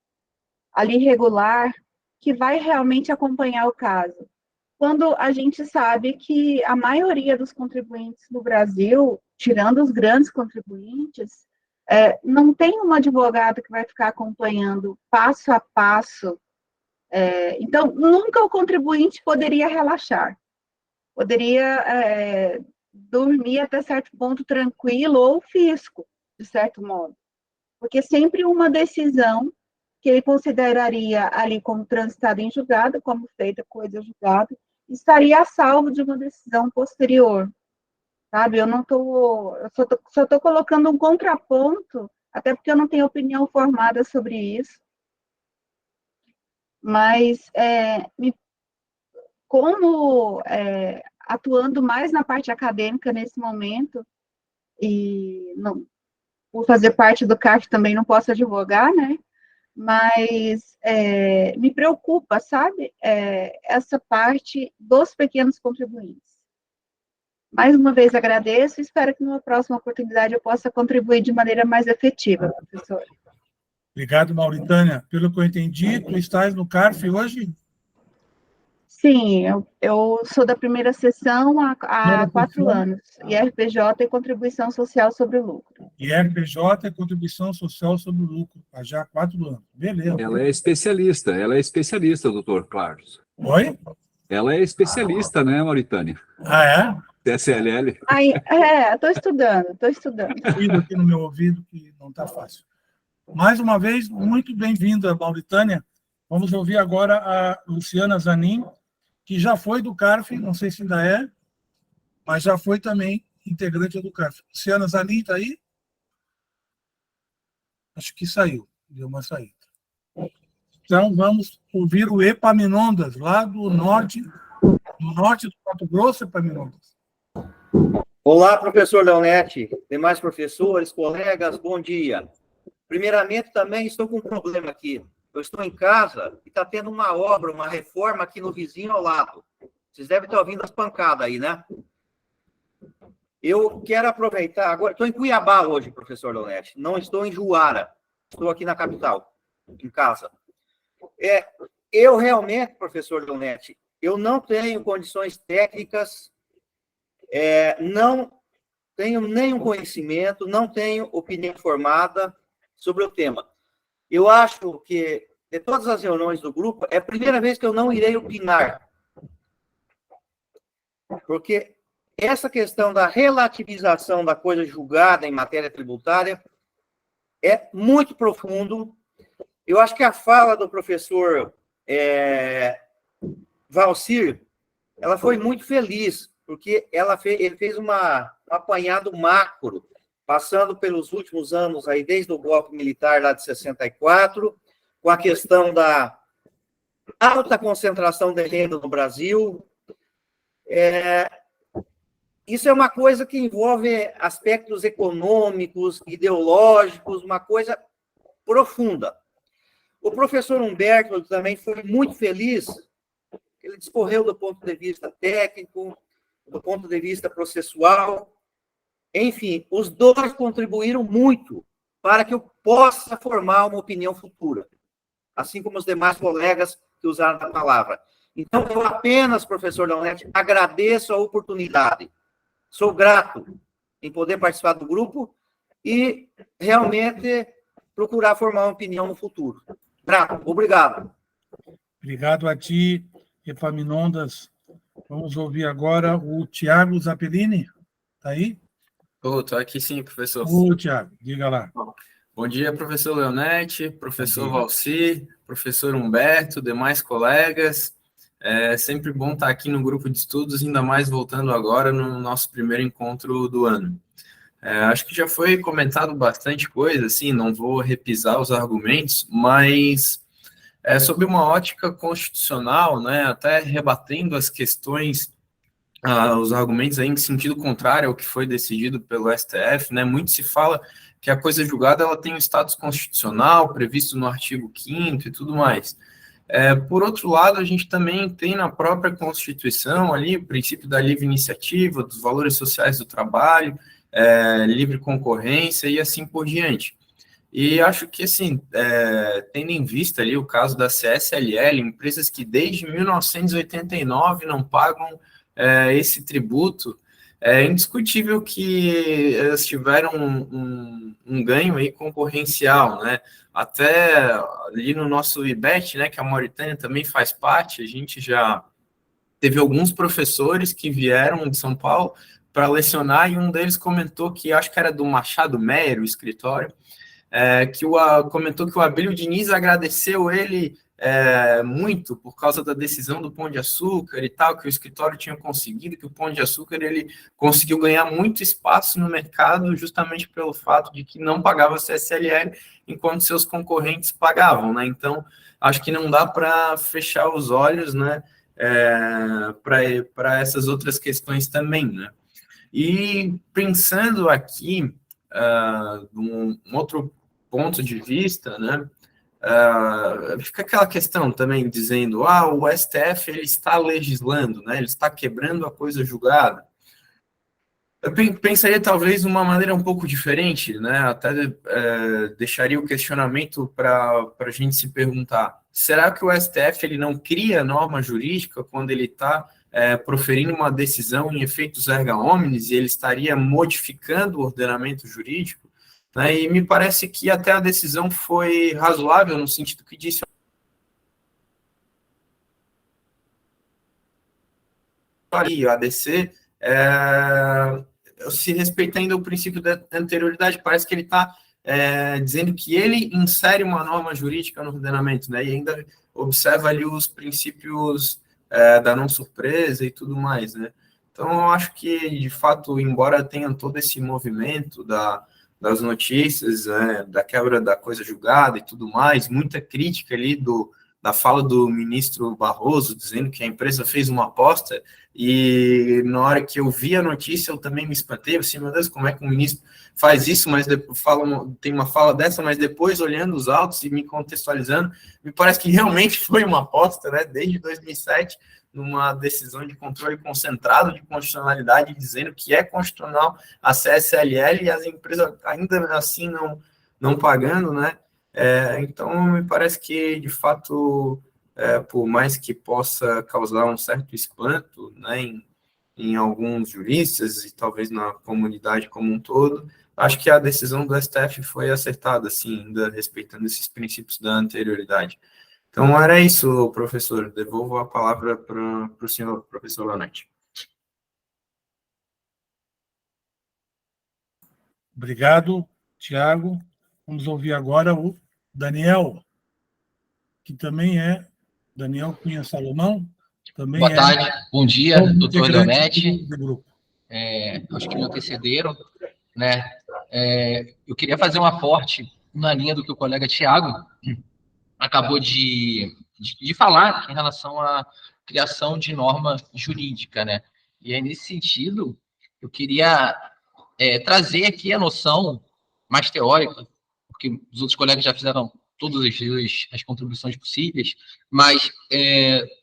ali regular, que vai realmente acompanhar o caso. Quando a gente sabe que a maioria dos contribuintes no Brasil, tirando os grandes contribuintes, não tem um advogado que vai ficar acompanhando passo a passo. Então, nunca o contribuinte poderia relaxar, poderia dormir até certo ponto tranquilo, ou o fisco, de certo modo, porque sempre uma decisão que ele consideraria ali como transitada em julgado, como feita coisa julgada, estaria a salvo de uma decisão posterior, sabe? Eu só estou colocando um contraponto, até porque eu não tenho opinião formada sobre isso, mas como atuando mais na parte acadêmica nesse momento, e não, por fazer parte do CAF também não posso advogar, né? Mas me preocupa, sabe, essa parte dos pequenos contribuintes. Mais uma vez agradeço e espero que numa próxima oportunidade eu possa contribuir de maneira mais efetiva, professor. Obrigado, Mauritânia. Pelo que eu entendi, tu estás no CARF hoje? Sim, eu sou da primeira sessão há 4 anos, IRPJ e Contribuição Social sobre o Lucro. IRPJ e Contribuição Social sobre o Lucro, há já 4 anos. Beleza. Ela é especialista, doutor Carlos. Oi? Ela é especialista, né, Mauritânia? Ah, é? TSLL. Estou estudando. Ruído aqui no meu ouvido que não está fácil. Mais uma vez, muito bem-vinda, Mauritânia. Vamos ouvir agora a Luciana Zanin, que já foi do CARF, não sei se ainda é, mas já foi também integrante do CARF. Luciana Zanin está aí? Acho que saiu, deu uma saída. Então, vamos ouvir o Epaminondas, lá do norte do Mato Grosso, Epaminondas. Olá, professor Leonete, demais professores, colegas, bom dia. Primeiramente, também estou com um problema aqui. Eu estou em casa e está tendo uma obra, uma reforma aqui no vizinho ao lado. Vocês devem estar ouvindo as pancadas aí, né? Eu quero aproveitar agora. Estou em Cuiabá hoje, professor Leonete. Não estou em Juara. Estou aqui na capital, em casa. Eu realmente, professor Leonete, eu não tenho condições técnicas, não tenho nenhum conhecimento, não tenho opinião formada sobre o tema. Eu acho que, de todas as reuniões do grupo, é a primeira vez que eu não irei opinar. Porque essa questão da relativização da coisa julgada em matéria tributária é muito profundo. Eu acho que a fala do professor Valcir ela foi muito feliz, porque ele fez um apanhado macro, passando pelos últimos anos, aí, desde o golpe militar lá de 64, com a questão da alta concentração de renda no Brasil. Isso é uma coisa que envolve aspectos econômicos, ideológicos, uma coisa profunda. O professor Humberto também foi muito feliz. Ele discorreu do ponto de vista técnico, do ponto de vista processual. Enfim, os dois contribuíram muito para que eu possa formar uma opinião futura, assim como os demais colegas que usaram a palavra. Então, eu apenas, professor Leonetti, agradeço a oportunidade. Sou grato em poder participar do grupo e realmente procurar formar uma opinião no futuro. Grato, obrigado. Obrigado a ti, Epaminondas. Vamos ouvir agora o Tiago Zappellini. Está aí? Estou aqui sim, professor. Ô, Tiago, diga lá. Bom dia, professor Leonetti, professor Valcir, professor Humberto, demais colegas. É sempre bom estar aqui no grupo de estudos, ainda mais voltando agora no nosso primeiro encontro do ano. Acho que já foi comentado bastante coisa, assim, não vou repisar os argumentos, mas sob uma ótica constitucional, né, até rebatendo as questões, os argumentos aí em sentido contrário ao que foi decidido pelo STF, né, muito se fala que a coisa julgada ela tem um status constitucional previsto no artigo 5º e tudo mais. Por outro lado, a gente também tem na própria Constituição ali o princípio da livre iniciativa, dos valores sociais do trabalho, livre concorrência e assim por diante. E acho que, assim, tendo em vista ali o caso da CSLL, empresas que desde 1989 não pagam esse tributo, é indiscutível que elas tiveram um ganho aí concorrencial, né? Até ali no nosso IBET, né, que a Mauritânia também faz parte, a gente já teve alguns professores que vieram de São Paulo para lecionar, e um deles comentou que, acho que era do Machado Meyer, o escritório, comentou que o Abílio Diniz agradeceu ele muito por causa da decisão do Pão de Açúcar e tal, que o escritório tinha conseguido, que o Pão de Açúcar ele conseguiu ganhar muito espaço no mercado justamente pelo fato de que não pagava CSLL enquanto seus concorrentes pagavam, né? Então, acho que não dá para fechar os olhos, né, para essas outras questões também, né? E pensando aqui um outro ponto de vista, né, fica aquela questão também dizendo, o STF ele está legislando, né, ele está quebrando a coisa julgada. Eu pensaria talvez de uma maneira um pouco diferente, né, até deixaria o questionamento para a gente se perguntar, será que o STF ele não cria norma jurídica quando ele está proferindo uma decisão em efeitos erga omnes e ele estaria modificando o ordenamento jurídico? Né, e me parece que até a decisão foi razoável no sentido que disse a ADC, se respeita ainda o princípio da anterioridade, parece que ele está dizendo que ele insere uma norma jurídica no ordenamento, né, e ainda observa ali os princípios da não surpresa e tudo mais, né. Então, eu acho que, de fato, embora tenha todo esse movimento das notícias, da quebra da coisa julgada e tudo mais, muita crítica ali da fala do ministro Barroso, dizendo que a empresa fez uma aposta, e na hora que eu vi a notícia, eu também me espantei, assim, meu Deus, como é que um ministro faz isso, mas tem uma fala dessa, mas depois, olhando os autos e me contextualizando, me parece que realmente foi uma aposta, né, desde 2007, numa decisão de controle concentrado de constitucionalidade, dizendo que é constitucional a CSLL e as empresas ainda assim não pagando, né? Então, me parece que, de fato, por mais que possa causar um certo espanto, né, em alguns juristas e talvez na comunidade como um todo, acho que a decisão do STF foi acertada, assim, ainda respeitando esses princípios da anterioridade. Então, era isso, professor. Devolvo a palavra para o senhor, professor Leonetti. Obrigado, Tiago. Vamos ouvir agora o Daniel, que também é Daniel Cunha Salomão. também Boa tarde, bom dia, doutor Leonetti, do grupo. aos que me antecederam, né? Eu queria fazer um aporte na linha do que o colega Tiago acabou de falar em relação à criação de norma jurídica, né? E aí, nesse sentido, eu queria trazer aqui a noção mais teórica, porque os outros colegas já fizeram todas as contribuições possíveis, mas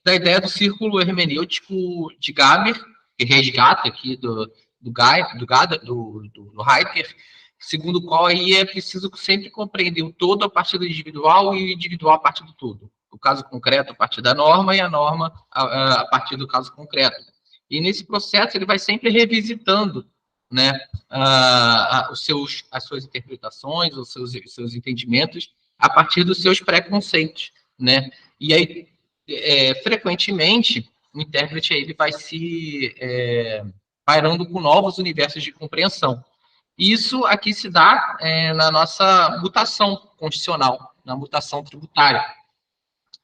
da ideia do círculo hermenêutico de Gaber, que resgata aqui do Heidegger, segundo o qual aí é preciso sempre compreender o todo a partir do individual e o individual a partir do todo. O caso concreto a partir da norma e a norma a partir do caso concreto. E nesse processo ele vai sempre revisitando, né, as suas interpretações, os seus entendimentos a partir dos seus preconceitos, né? E aí, frequentemente, o intérprete ele vai se pairando com novos universos de compreensão. Isso aqui se dá na nossa mutação constitucional, na mutação tributária,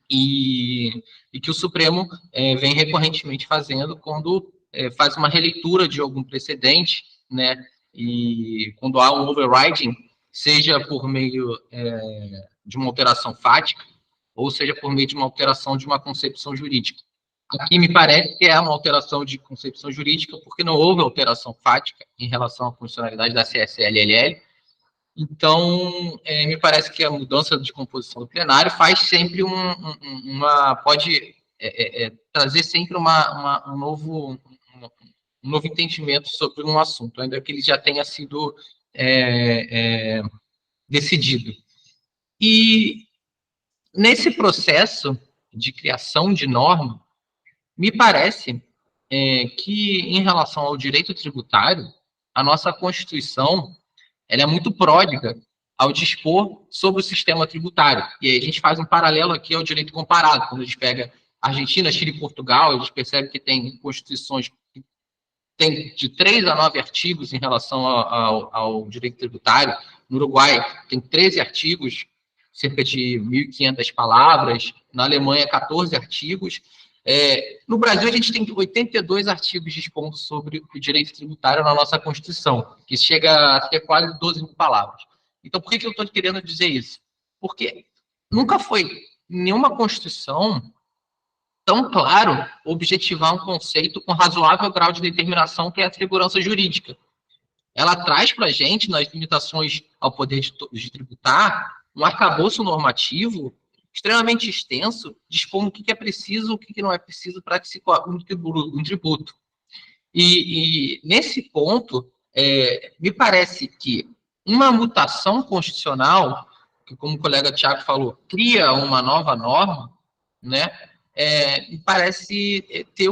e que o Supremo vem recorrentemente fazendo quando faz uma releitura de algum precedente, né? E quando há um overriding, seja por meio de uma alteração fática, ou seja por meio de uma alteração de uma concepção jurídica. Aqui me parece que é uma alteração de concepção jurídica, porque não houve alteração fática em relação à funcionalidade da CSLLL. Então, me parece que a mudança de composição do plenário faz sempre pode trazer sempre um novo entendimento sobre um assunto, ainda que ele já tenha sido decidido. E nesse processo de criação de norma, me parece que, em relação ao direito tributário, a nossa Constituição ela é muito pródiga ao dispor sobre o sistema tributário. E aí a gente faz um paralelo aqui ao direito comparado. Quando a gente pega Argentina, Chile e Portugal, a gente percebe que tem constituições que têm de 3 a 9 artigos em relação ao direito tributário. No Uruguai, tem 13 artigos, cerca de 1.500 palavras. Na Alemanha, 14 artigos. No Brasil, a gente tem 82 artigos dispondo sobre o direito tributário na nossa Constituição, que chega a ter quase 12 mil palavras. Então, por que eu estou querendo dizer isso? Porque nunca foi nenhuma Constituição tão claro objetivar um conceito com razoável grau de determinação, que é a segurança jurídica. Ela traz para a gente, nas limitações ao poder de tributar, um arcabouço normativo extremamente extenso, dispondo o que é preciso, o que não é preciso para que se cumpra um tributo. E nesse ponto, me parece que uma mutação constitucional, que, como o colega Tiago falou, cria uma nova norma, né, me parece ter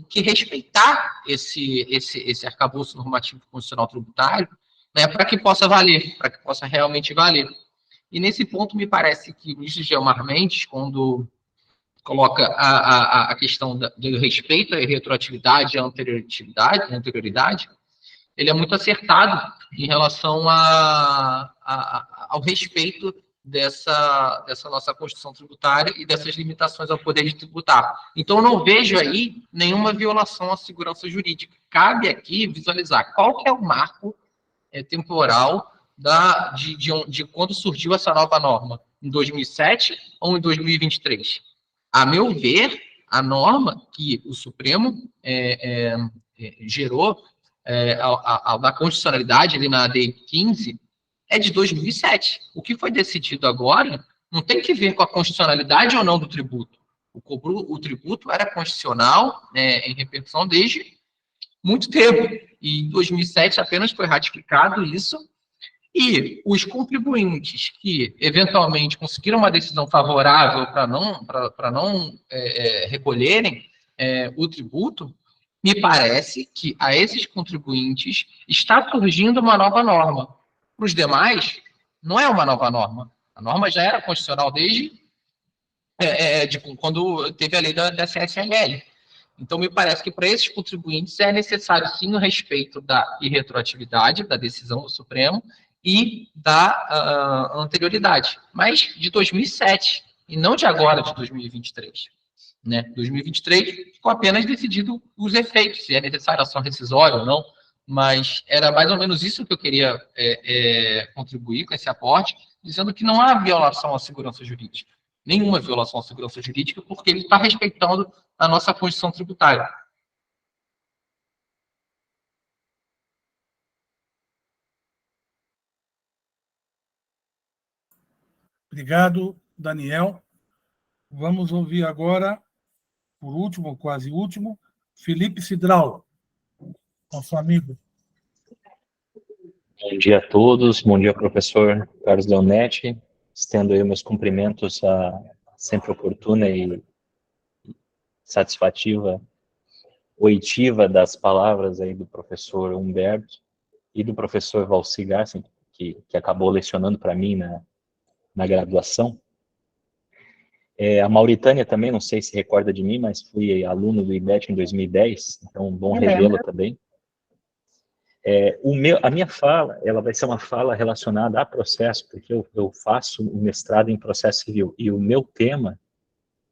que respeitar esse arcabouço normativo constitucional tributário, né, para que possa valer, para que possa realmente valer. E nesse ponto, me parece que o ministro Gilmar Mendes, quando coloca a questão do respeito à retroatividade e à anterioridade, ele é muito acertado em relação ao respeito dessa nossa Constituição tributária e dessas limitações ao poder de tributar. Então, eu não vejo aí nenhuma violação à segurança jurídica. Cabe aqui visualizar qual que é o marco temporal de quando surgiu essa nova norma, em 2007 ou em 2023. A meu ver, a norma que o Supremo gerou da constitucionalidade ali na AD 15 é de 2007. O que foi decidido agora não tem que ver com a constitucionalidade ou não do tributo. O tributo era constitucional em repercussão desde muito tempo. E em 2007 apenas foi ratificado isso. E os contribuintes que, eventualmente, conseguiram uma decisão favorável para não recolherem o tributo, me parece que a esses contribuintes está surgindo uma nova norma. Para os demais, não é uma nova norma. A norma já era constitucional desde quando teve a lei da CSLL. Então, me parece que para esses contribuintes é necessário, sim, o respeito da irretroatividade da decisão do Supremo e da anterioridade, mas de 2007, e não de agora, de 2023. né? 2023 ficou apenas decidido os efeitos, se é necessária ação rescisória ou não, mas era mais ou menos isso que eu queria contribuir com esse aporte, dizendo que não há violação à segurança jurídica, nenhuma violação à segurança jurídica, porque ele está respeitando a nossa Constituição tributária. Obrigado, Daniel. Vamos ouvir agora, por último, quase último, Felipe Cidral, nosso amigo. Bom dia a todos, bom dia, professor Carlos Leonetti. Estendo aí meus cumprimentos à sempre oportuna e satisfativa oitiva das palavras aí do professor Humberto e do professor Valci Garcia, que acabou lecionando para mim na graduação. A Mauritânia também, não sei se recorda de mim, mas fui aluno do IBET em 2010, então bom revê-la também. A minha fala, ela vai ser uma fala relacionada a processo, porque eu faço um mestrado em processo civil, e o meu tema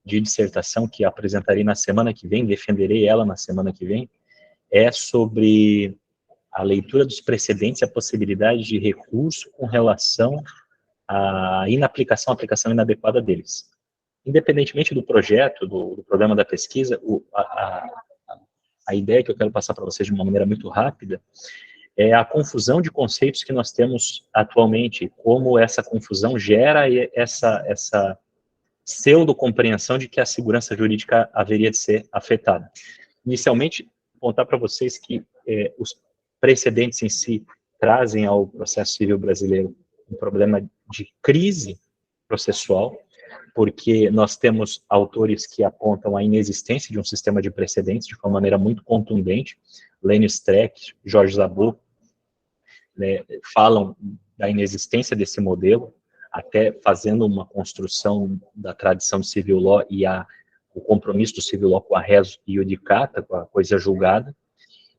de dissertação, que apresentarei na semana que vem, defenderei ela na semana que vem, é sobre a leitura dos precedentes e a possibilidade de recurso com relação à aplicação inadequada deles. Independentemente do projeto, do programa da pesquisa, a ideia que eu quero passar para vocês de uma maneira muito rápida é a confusão de conceitos que nós temos atualmente, como essa confusão gera essa pseudo-compreensão de que a segurança jurídica haveria de ser afetada. Inicialmente, contar para vocês que os precedentes em si trazem ao processo civil brasileiro um problema de crise processual, porque nós temos autores que apontam a inexistência de um sistema de precedentes de uma maneira muito contundente. Lênio Streck, Jorge Zabot, né, falam da inexistência desse modelo, até fazendo uma construção da tradição do civil law e o compromisso do civil law com a res iudicata, com a coisa julgada.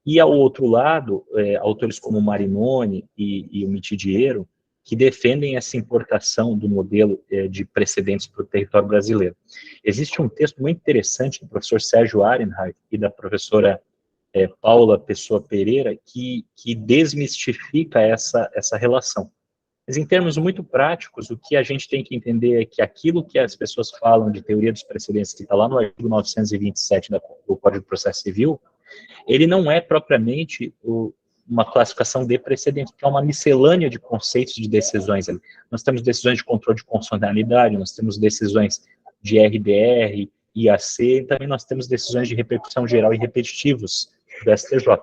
E, ao outro lado, autores como Marinoni e o Mitidiero, que defendem essa importação do modelo de precedentes para o território brasileiro. Existe um texto muito interessante do professor Sérgio Ahrenheit e da professora Paula Pessoa Pereira, que desmistifica essa relação. Mas, em termos muito práticos, o que a gente tem que entender é que aquilo que as pessoas falam de teoria dos precedentes, que está lá no artigo 927 do Código de Processo Civil, ele não é propriamente uma classificação de precedentes, que é uma miscelânea de conceitos de decisões ali. Nós temos decisões de controle de constitucionalidade, nós temos decisões de RDR, IAC, e também nós temos decisões de repercussão geral e repetitivos do STJ.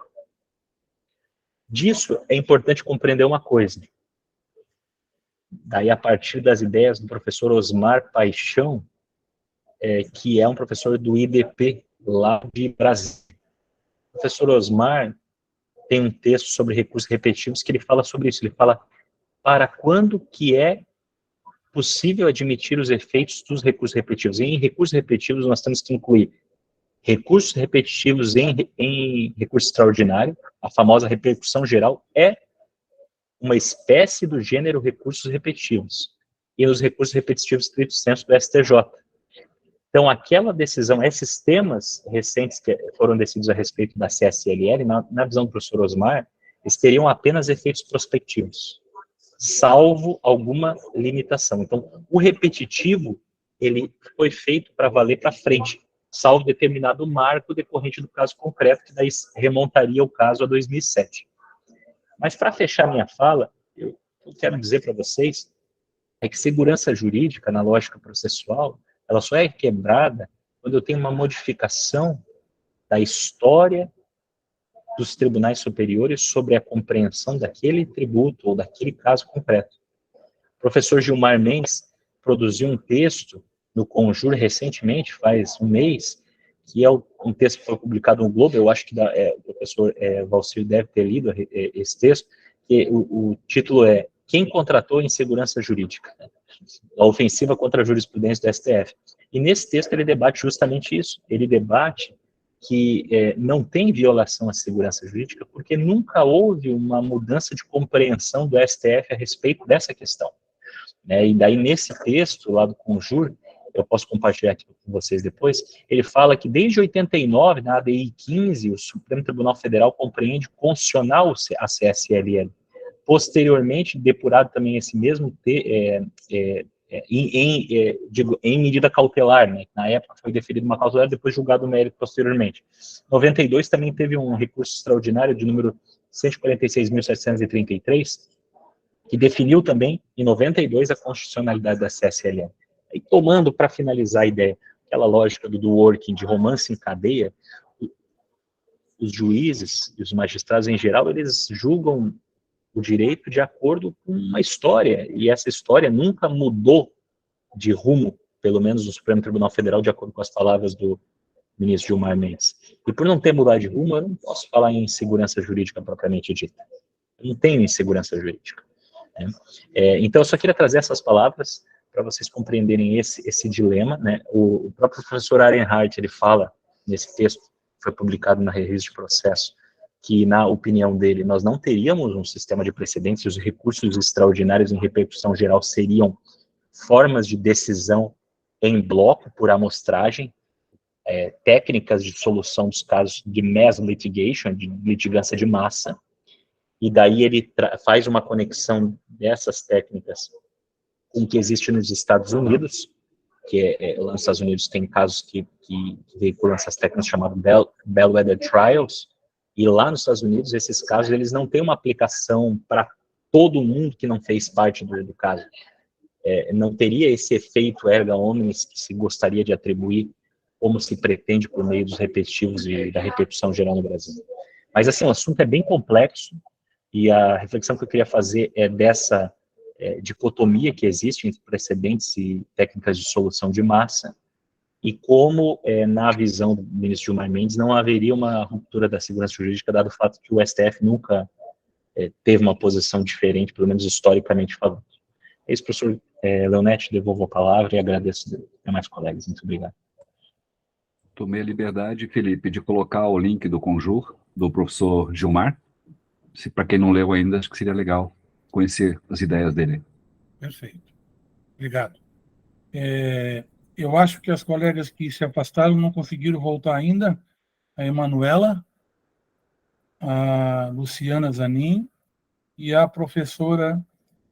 Disso é importante compreender uma coisa. Daí, a partir das ideias do professor Osmar Paixão, que é um professor do IDP, lá de Brasília. O professor Osmar tem um texto sobre recursos repetitivos que ele fala sobre isso. Ele fala para quando que é possível admitir os efeitos dos recursos repetitivos. E em recursos repetitivos nós temos que incluir recursos repetitivos em recurso extraordinário. A famosa repercussão geral é uma espécie do gênero recursos repetitivos. E os recursos repetitivos estrito sensu do STJ. Então, aquela decisão, esses temas recentes que foram decididos a respeito da CSLL, na visão do professor Osmar, eles teriam apenas efeitos prospectivos, salvo alguma limitação. Então, o repetitivo, ele foi feito para valer para frente, salvo determinado marco decorrente do caso concreto, que daí remontaria o caso a 2007. Mas, para fechar minha fala, eu quero dizer para vocês é que segurança jurídica, na lógica processual, ela só é quebrada quando eu tenho uma modificação da história dos tribunais superiores sobre a compreensão daquele tributo ou daquele caso concreto. O professor Gilmar Mendes produziu um texto no Conjur recentemente, faz um mês, que é um texto que foi publicado no Globo. Eu acho que o professor Valcir deve ter lido esse texto, que o título é Quem contratou insegurança jurídica? A ofensiva contra a jurisprudência do STF. E nesse texto ele debate justamente isso. Ele debate que não tem violação à segurança jurídica porque nunca houve uma mudança de compreensão do STF a respeito dessa questão. E daí, nesse texto lá do Conjur, eu posso compartilhar aqui com vocês depois, ele fala que desde 89, na ADI 15, o Supremo Tribunal Federal compreende constitucional a CSLL. Posteriormente, depurado também esse mesmo em medida cautelar, né? Na época foi deferido uma cautelar, depois julgado o mérito posteriormente. 92 também teve um recurso extraordinário de número 146.733, que definiu também, em 92, a constitucionalidade da CSLL. E tomando, para finalizar a ideia, aquela lógica do working, de romance em cadeia, os juízes e os magistrados em geral, eles julgam o direito de acordo com uma história, e essa história nunca mudou de rumo, pelo menos no Supremo Tribunal Federal, de acordo com as palavras do ministro Gilmar Mendes. E por não ter mudado de rumo, eu não posso falar em insegurança jurídica propriamente dita. Eu não tenho insegurança jurídica. Né? Então, eu só queria trazer essas palavras para vocês compreenderem esse dilema. Né? O próprio professor Arenhardt, ele fala, nesse texto, que foi publicado na revista de processo, que, na opinião dele, nós não teríamos um sistema de precedentes, e os recursos extraordinários em repercussão geral seriam formas de decisão em bloco por amostragem, técnicas de solução dos casos de mass litigation, de litigância de massa, e daí ele faz uma conexão dessas técnicas com o que existe nos Estados Unidos, que nos Estados Unidos tem casos que veiculam essas técnicas chamadas bellwether trials, e lá nos Estados Unidos, esses casos, eles não têm uma aplicação para todo mundo que não fez parte do caso. Não teria esse efeito erga omnes que se gostaria de atribuir, como se pretende por meio dos repetitivos e da repercussão geral no Brasil. Mas, assim, o assunto é bem complexo, e a reflexão que eu queria fazer é dessa dicotomia que existe entre precedentes e técnicas de solução de massa, e como, na visão do ministro Gilmar Mendes, não haveria uma ruptura da segurança jurídica, dado o fato que o STF nunca teve uma posição diferente, pelo menos historicamente falando. É isso, professor Leonetti, devolvo a palavra e agradeço aos demais colegas. Muito obrigado. Tomei a liberdade, Felipe, de colocar o link do Conjur, do professor Gilmar. Para quem não leu ainda, acho que seria legal conhecer as ideias dele. Perfeito. Obrigado. Eu acho que as colegas que se afastaram não conseguiram voltar ainda, a Emanuela, a Luciana Zanin e a professora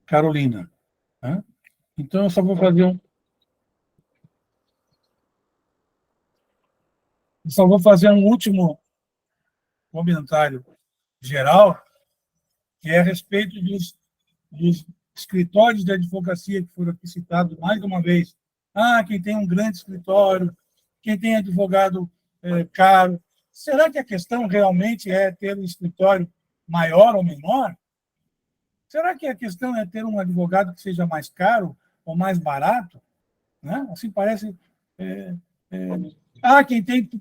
Carolina. Né? Então, eu só vou fazer um último comentário geral, que é a respeito dos escritórios de advocacia que foram aqui citados mais uma vez. Quem tem um grande escritório, quem tem advogado caro. Será que a questão realmente é ter um escritório maior ou menor? Será que a questão é ter um advogado que seja mais caro ou mais barato? Né? Assim parece...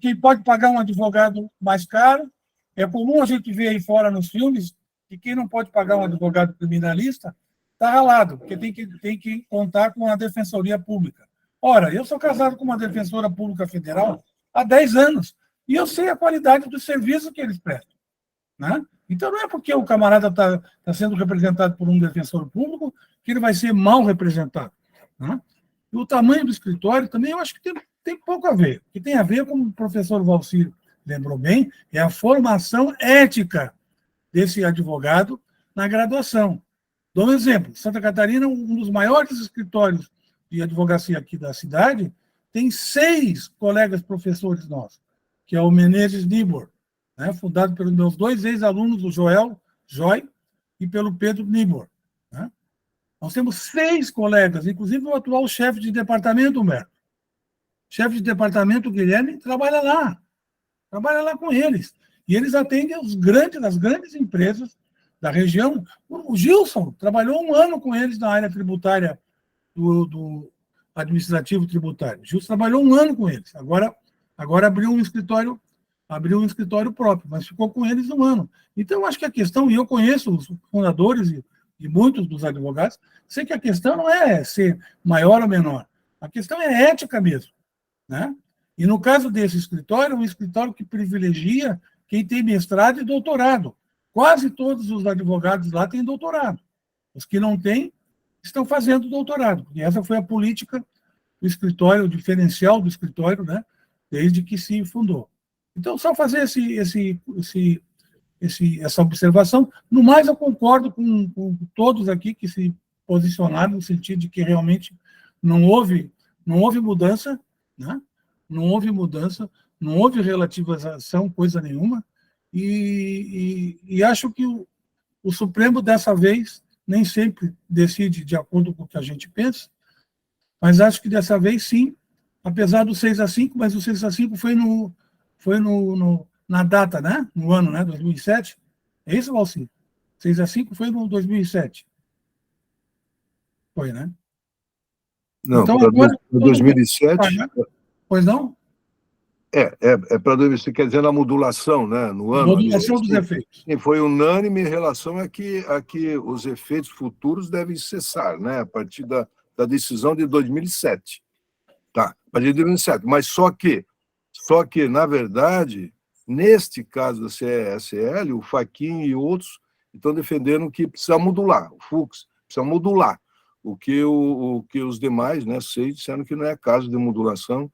quem pode pagar um advogado mais caro, é comum a gente ver aí fora nos filmes que quem não pode pagar um advogado criminalista está ralado, porque tem que contar com a Defensoria Pública. Ora, eu sou casado com uma defensora pública federal há 10 anos, e eu sei a qualidade do serviço que eles prestam. Né? Então, não é porque o camarada está sendo representado por um defensor público que ele vai ser mal representado. Né? E o tamanho do escritório também eu acho que tem pouco a ver. O que tem a ver, como o professor Valcir lembrou bem, é a formação ética desse advogado na graduação. Dou um exemplo. Santa Catarina, um dos maiores escritórios de advocacia aqui da cidade, tem 6 colegas professores nossos, que é o Menezes Nibor, né, fundado pelos meus 2 ex-alunos, o Joy, e pelo Pedro Nibor. Né? Nós temos 6 colegas, inclusive o atual chefe de departamento, Humberto. Chefe de departamento, Guilherme, trabalha lá com eles. E eles atendem as grandes empresas da região. O Gilson trabalhou 1 ano com eles na área tributária do administrativo tributário. O Gilson trabalhou 1 ano com eles. Agora abriu um escritório próprio, mas ficou com eles 1 ano. Então, eu acho que a questão, e eu conheço os fundadores e muitos dos advogados, sei que a questão não é ser maior ou menor. A questão é ética mesmo. Né? E no caso desse escritório, é um escritório que privilegia quem tem mestrado e doutorado. Quase todos os advogados lá têm doutorado. Os que não têm, estão fazendo doutorado. E essa foi a política escritório, o diferencial do escritório, né, desde que se fundou. Então, só fazer essa observação. No mais, eu concordo com todos aqui que se posicionaram no sentido de que realmente não houve mudança, né? Não houve mudança, não houve relativização, coisa nenhuma, e acho que o Supremo, dessa vez, nem sempre decide de acordo com o que a gente pensa, mas acho que dessa vez, sim, apesar do 6-5, mas o 6-5 foi na data, né? No ano, né? 2007. É isso, Valci? 6-5 foi no 2007. Foi, né? Não, então, para agora, 2007... Pois não? Para 2007, quer dizer, na modulação, né? No ano. Modulação dos efeitos. Sim, foi unânime em relação a que os efeitos futuros devem cessar, né? A partir da decisão de 2007. Tá, a partir de 2007. Mas só que, na verdade, neste caso da CESL, o Fachin e outros estão defendendo que precisa modular, o Fux precisa modular, o que os demais, né, disseram que não é caso de modulação,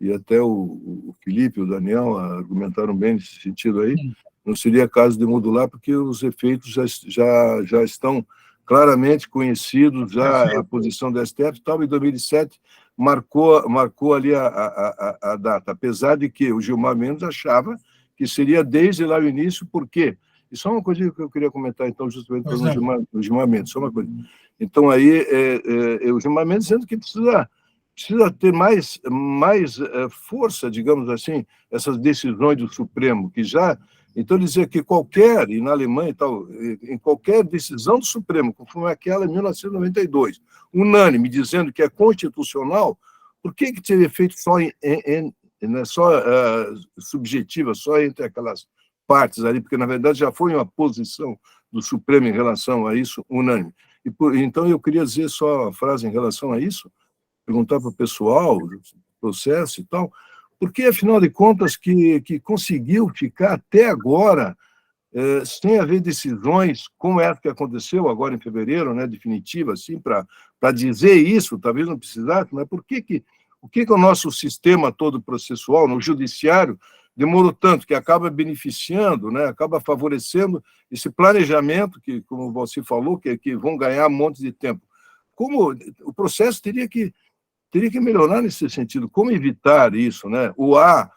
e até o Felipe e o Daniel argumentaram bem nesse sentido aí, não seria caso de modular, porque os efeitos já estão claramente conhecidos, já a posição do STF e tal, em 2007 marcou ali a data, apesar de que o Gilmar Mendes achava que seria desde lá o início, por quê? E só uma coisa que eu queria comentar, então, justamente pelo Gilmar Mendes, só uma coisa. Então, aí, o Gilmar Mendes dizendo que precisa ter mais força, digamos assim, essas decisões do Supremo, que já... Então, dizer que e na Alemanha e tal, em qualquer decisão do Supremo, conforme aquela em 1992, unânime, dizendo que é constitucional, por que teria feito só subjetiva, só entre aquelas partes ali? Porque, na verdade, já foi uma posição do Supremo em relação a isso, unânime. Então, eu queria dizer só uma frase em relação a isso, perguntar para o pessoal, do processo e tal, porque, afinal de contas, que conseguiu ficar até agora sem haver decisões como essa que aconteceu agora em fevereiro, né, definitiva, assim, para dizer isso, talvez não precisasse, mas por que o nosso sistema todo processual, no judiciário, demorou tanto, que acaba beneficiando, né, acaba favorecendo esse planejamento, que, como você falou, que vão ganhar um monte de tempo. Como o processo teria que melhorar nesse sentido. Como evitar isso, né? O A,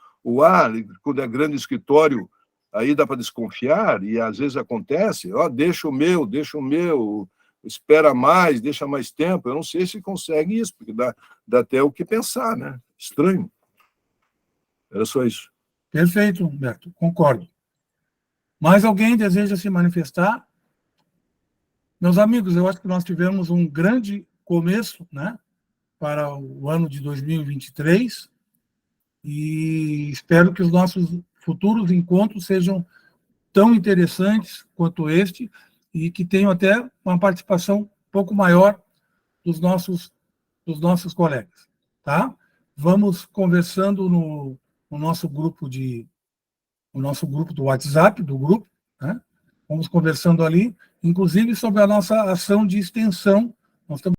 quando é grande escritório, aí dá para desconfiar, e às vezes acontece, deixa o meu, espera mais, deixa mais tempo. Eu não sei se consegue isso, porque dá até o que pensar, né? Estranho. Era só isso. Perfeito, Humberto, concordo. Mais alguém deseja se manifestar? Meus amigos, eu acho que nós tivemos um grande começo, né, para o ano de 2023, e espero que os nossos futuros encontros sejam tão interessantes quanto este, e que tenham até uma participação um pouco maior dos nossos colegas, tá? Vamos conversando no nosso grupo do WhatsApp, né? Vamos conversando ali, inclusive sobre a nossa ação de extensão. Nós estamos